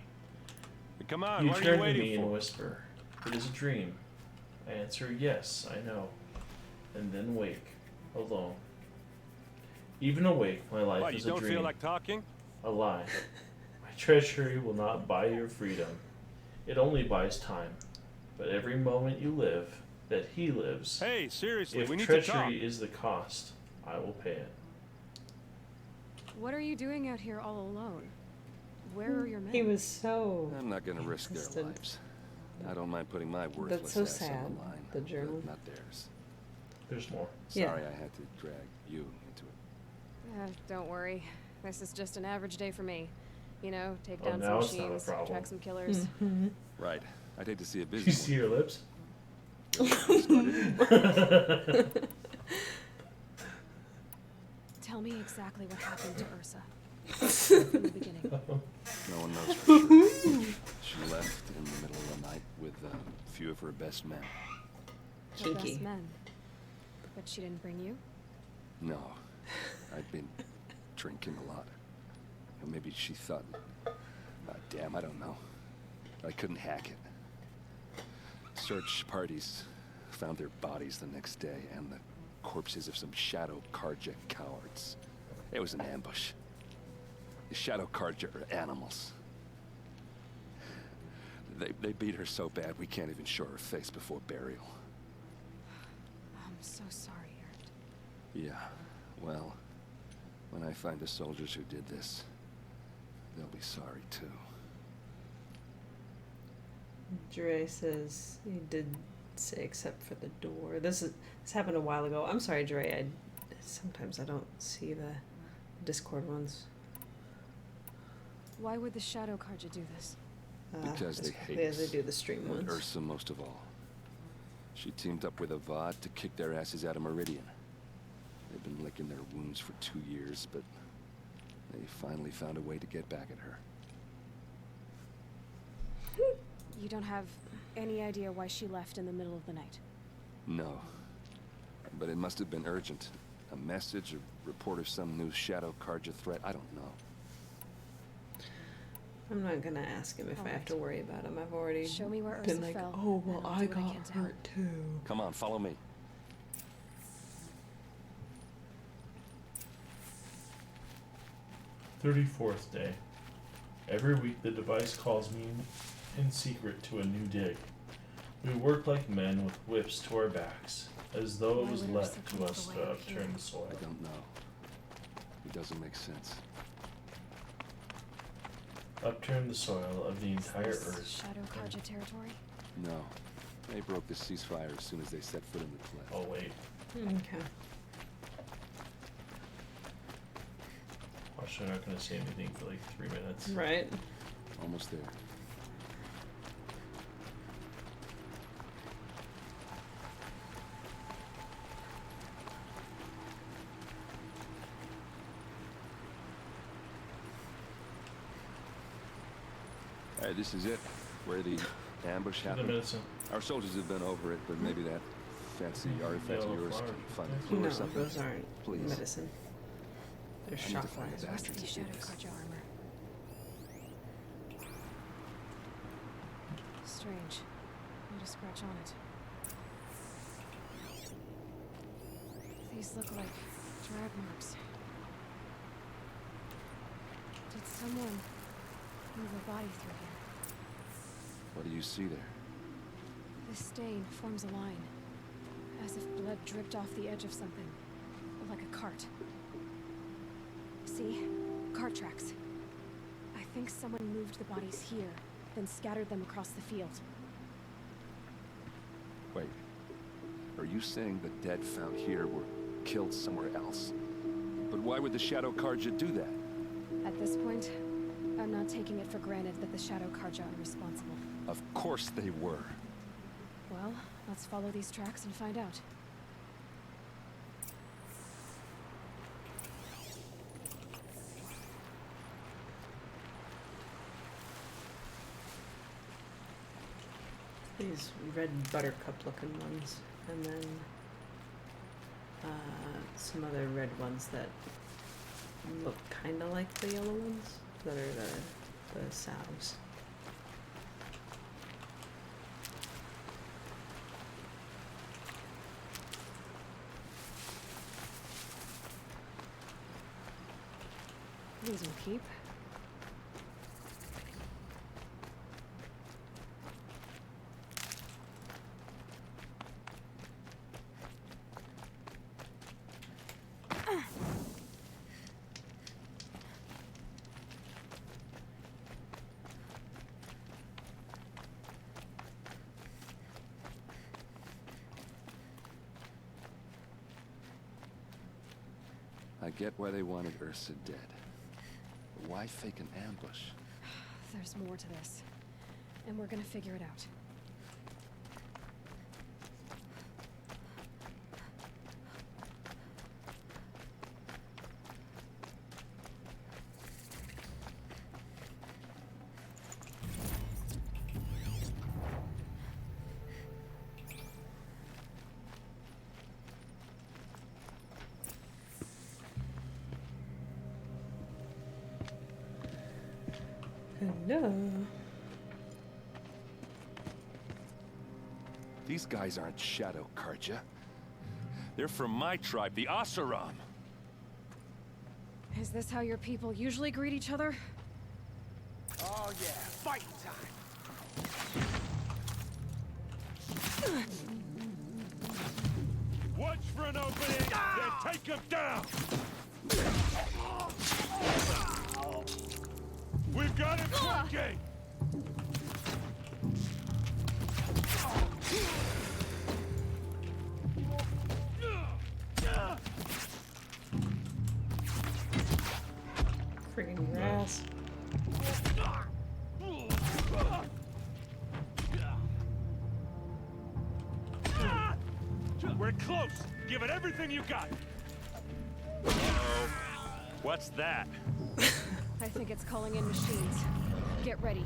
Come on, You what are turn you to waiting me for? and whisper, it is a dream. I answer, yes, I know. And then wake, alone. Even awake, my life What, is you a don't dream. feel like talking? A lie. My treachery will not buy your freedom. It only buys time. But every moment you live, that he lives. Hey, seriously, if we need to talk. treachery is the cost, I will pay it. What are you doing out here all alone? Where are your men? He was so. I'm not gonna risk their insistent. lives. I don't mind putting my worthless That's so ass sad. on the line. The journal. But not theirs. There's more. Sorry I had to drag you into it. Don't worry. This is just an average day for me. You know, take Oh, down now some it's not a machines, problem. track some killers. Right. I'd hate to see a busy You see your lips? Tell me exactly what happened to Ursa. From the beginning. No one knows for sure. She left in the middle of the night with a few of her best men. Her best men. But she didn't bring you? No. I'd been drinking a lot. Or maybe she thought... damn, I don't know. I couldn't hack it. Search parties found their bodies the next day and the corpses of some Shadow Karja cowards. It was an ambush. The Shadow Karja are animals. They beat her so bad we can't even show her face before burial. I'm so sorry, Ert. Yeah, well, when I find the soldiers who did this, they'll be sorry too. Dre says he did say except for the door. This happened a while ago. I'm sorry, Dre. Sometimes I don't see the Discord ones. Why would the Shadow Karja do this? Because they hate They us. do the stream And ones. Ursa most of all. She teamed up with Avad to kick their asses out of Meridian. They've been licking their wounds for 2 years, but they finally found a way to get back at her. You don't have any idea why she left in the middle of the night? No. But it must have been urgent. A message, a report of some new Shadow Karja threat, I don't know. I'm not gonna ask him if I have to worry about him. I've already Show me where been Ursa like, fell, oh well, and I'll I do what I got can to help. hurt too. Come on, follow me. "34th day. Every week the device calls me in secret to a new dig. We work like men with whips to our backs, as though it Why was would left Ursa to come us the to way up upturn here? the soil. I don't know. It doesn't make sense. Upturn the soil of the entire Is this earth. Shadow Karja territory? No. They broke the ceasefire as soon as they set foot in the cliff. Oh wait. Okay. Watch, they're not gonna say anything for like 3 minutes. Right. Almost there. Alright, this is it. Where the ambush To the happened. medicine. Our soldiers have been over it, but maybe that fancy artifact of Yellow yours flower. can find a clue No, or something. those aren't Please. medicine. They're I need shot to find flies. the Must bastards be who Shadow did this. Karja armor. Strange. Not a scratch on it. These look like drag marks. Did someone move a body through here? What do you see there? This stain forms a line, as if blood dripped off the edge of something, like a cart. See? Cart tracks. I think someone moved the bodies here, then scattered them across the field. Wait. Are you saying the dead found here were killed somewhere else? But why would the Shadow Karja do that? At this point, I'm not taking it for granted that the Shadow Karja are responsible. Of course they were. Well, let's follow these tracks and find out. These red buttercup looking ones, and then some other red ones that look kind of like the yellow ones that are the sows. These will keep. I get why they wanted Ursa dead. But why fake an ambush? There's more to this, and we're gonna figure it out. Hello. These guys aren't Shadow Karja. They're from my tribe, the Asaram. Is this how your people usually greet each other? Oh yeah, fighting time. Watch for an opening, then take him down! We've got him flanking! Friggin' grass. We're close! Give it everything you got! Uh-oh. What's that? I think it's calling in machines. Get ready.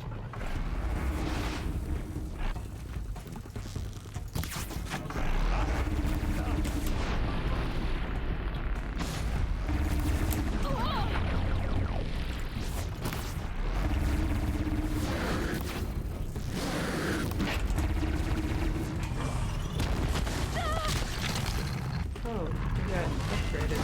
Oh, you got upgraded.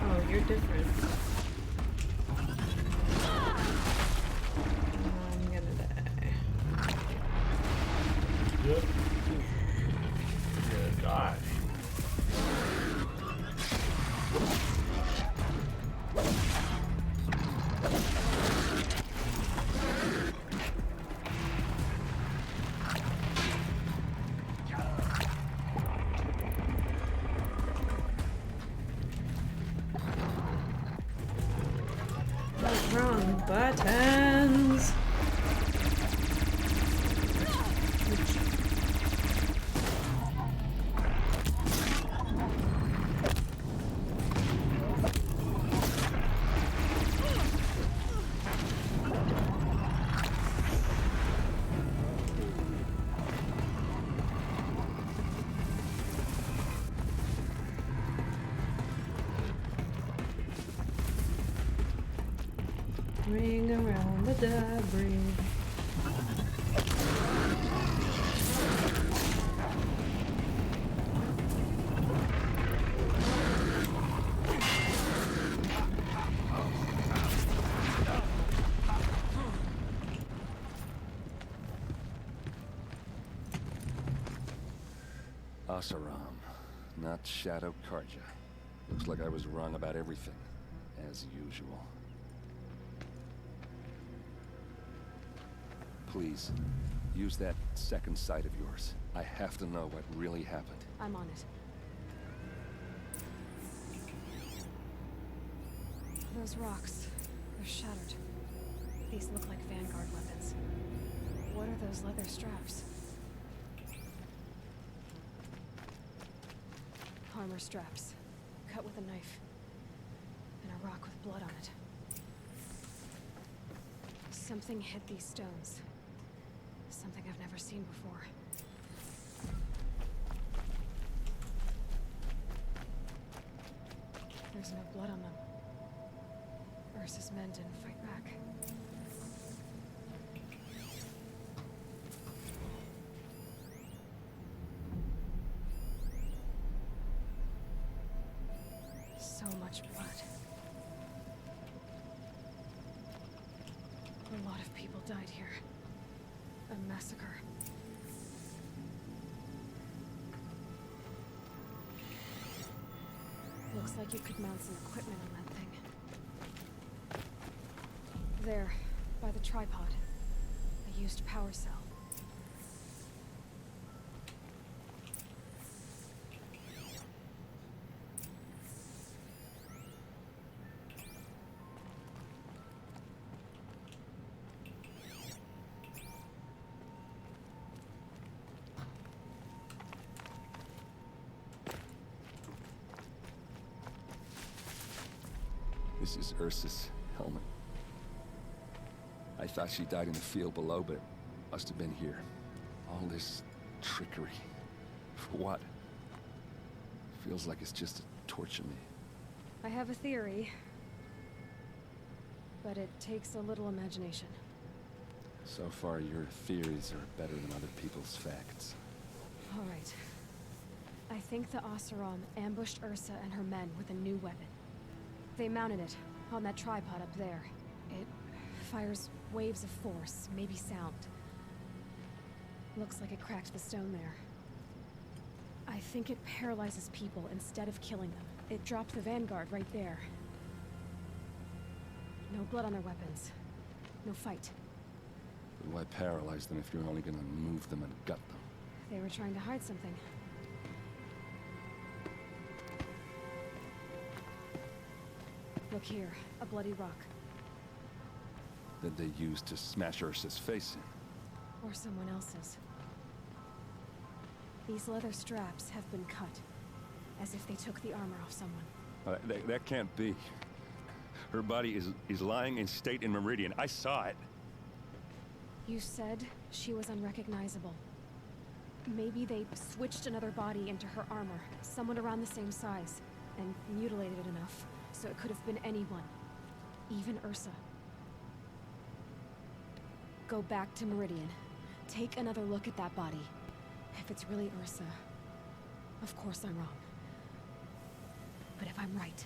Oh, you're different. I'm gonna die. Yep. Yeah, die. Wrong buttons. Ring around the debris. Asaram, not Shadow Karja. Looks like I was wrong about everything, as usual. Please, use that second sight of yours. I have to know what really happened. I'm on it. Those rocks, they're shattered. These look like Vanguard weapons. What are those leather straps? Armor straps, cut with a knife, and a rock with blood on it. Something hit these stones. Something I've never seen before. There's no blood on them. Ursa's men didn't fight back. So much blood. A lot of people died here. A massacre. Looks like you could mount some equipment on that thing. There, by the tripod. A used power cell. This is Ursa's helmet. I thought she died in the field below, but it must have been here. All this trickery. For what? Feels like it's just to torture me. I have a theory, but it takes a little imagination. So far, your theories are better than other people's facts. All right. I think the Oseram ambushed Ursa and her men with a new weapon. They mounted it on that tripod up there. It fires waves of force, maybe sound. Looks like it cracked the stone there. I think it paralyzes people instead of killing them. It dropped the Vanguard right there. No blood on their weapons. No fight. But why paralyze them if you're only gonna move them and gut them? They were trying to hide something. Look here, a bloody rock. That they used to smash Ursa's face in. Or someone else's. These leather straps have been cut, as if they took the armor off someone. That can't be. Her body is lying in state in Meridian. I saw it. You said she was unrecognizable. Maybe they switched another body into her armor, someone around the same size, and mutilated it enough, so it could have been anyone. Even Ursa. Go back to Meridian. Take another look at that body. If it's really Ursa, of course I'm wrong. But if I'm right...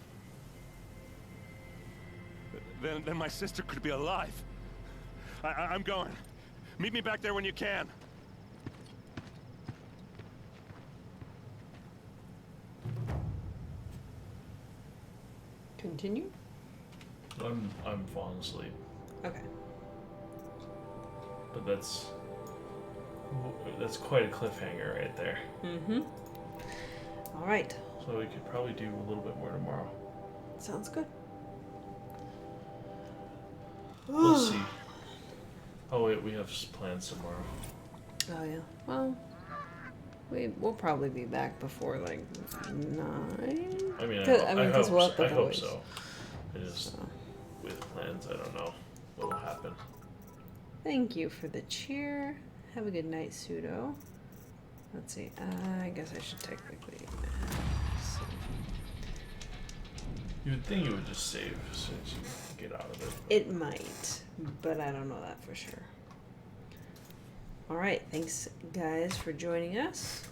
Then my sister could be alive. I'm going. Meet me back there when you can. Continue? I'm falling asleep. Okay. But that's quite a cliffhanger right there. Mm-hmm. All right. So we could probably do a little bit more tomorrow. Sounds good. We'll see. Oh wait, we have plans tomorrow. Oh yeah. Well, we'll probably be back before like 9. I mean, I hope so. I just with plans, I don't know what will happen. Thank you for the cheer. Have a good night, Pseudo. Let's see. I guess I should technically. You would think it would just save since you get out of it. It might, but I don't know that for sure. Alright, thanks guys for joining us.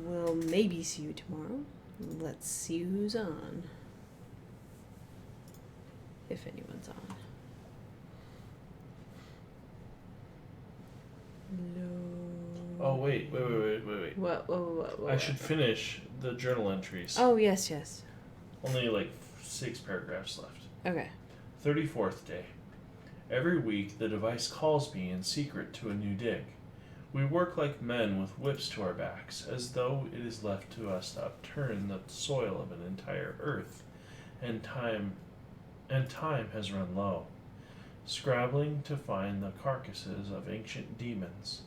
We'll maybe see you tomorrow. Let's see who's on. If anyone's on. No. Oh, wait. What? I should finish the journal entries. Oh, yes. Only like 6 paragraphs left. Okay. 34th day. Every week, the device calls me in secret to a new dig. We work like men with whips to our backs, as though it is left to us to upturn the soil of an entire earth, and time has run low. Scrabbling to find the carcasses of ancient demons.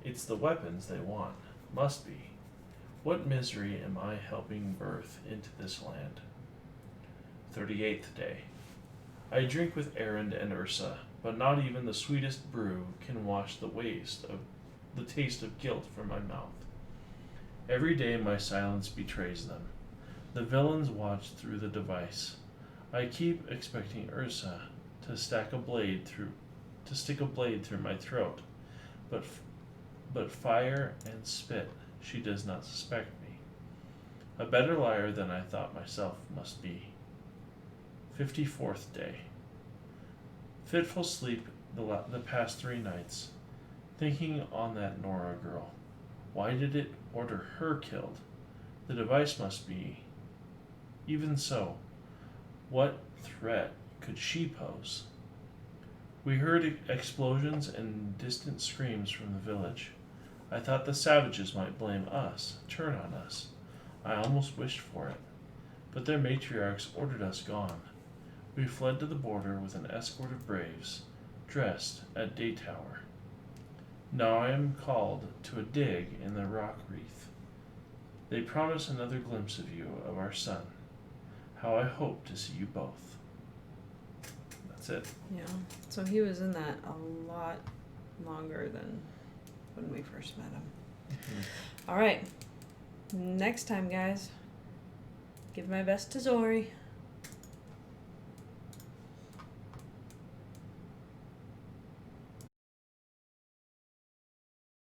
It's the weapons they want. Must be. What misery am I helping birth into this land? 38th day. I drink with Erend and Ursa, but not even the sweetest brew can wash the taste of guilt from my mouth. Every day my silence betrays them. The villains watch through the device. I keep expecting Ursa to stick a blade through my throat, but fire and spit, she does not suspect me. A better liar than I thought myself must be. 54th day. Fitful sleep the past 3 nights, thinking on that Nora girl. Why did it order her killed? The device must be. Even so, what threat could she pose? We heard explosions and distant screams from the village. I thought the savages might blame us, turn on us. I almost wished for it. But their matriarchs ordered us gone. We fled to the border with an escort of braves, dressed at day tower. Now I am called to a dig in the rock wreath. They promise another glimpse of you, of our son. How I hope to see you both. That's it. Yeah. So he was in that a lot longer than when we first met him. Mm-hmm. All right. Next time, guys. Give my best to Zori.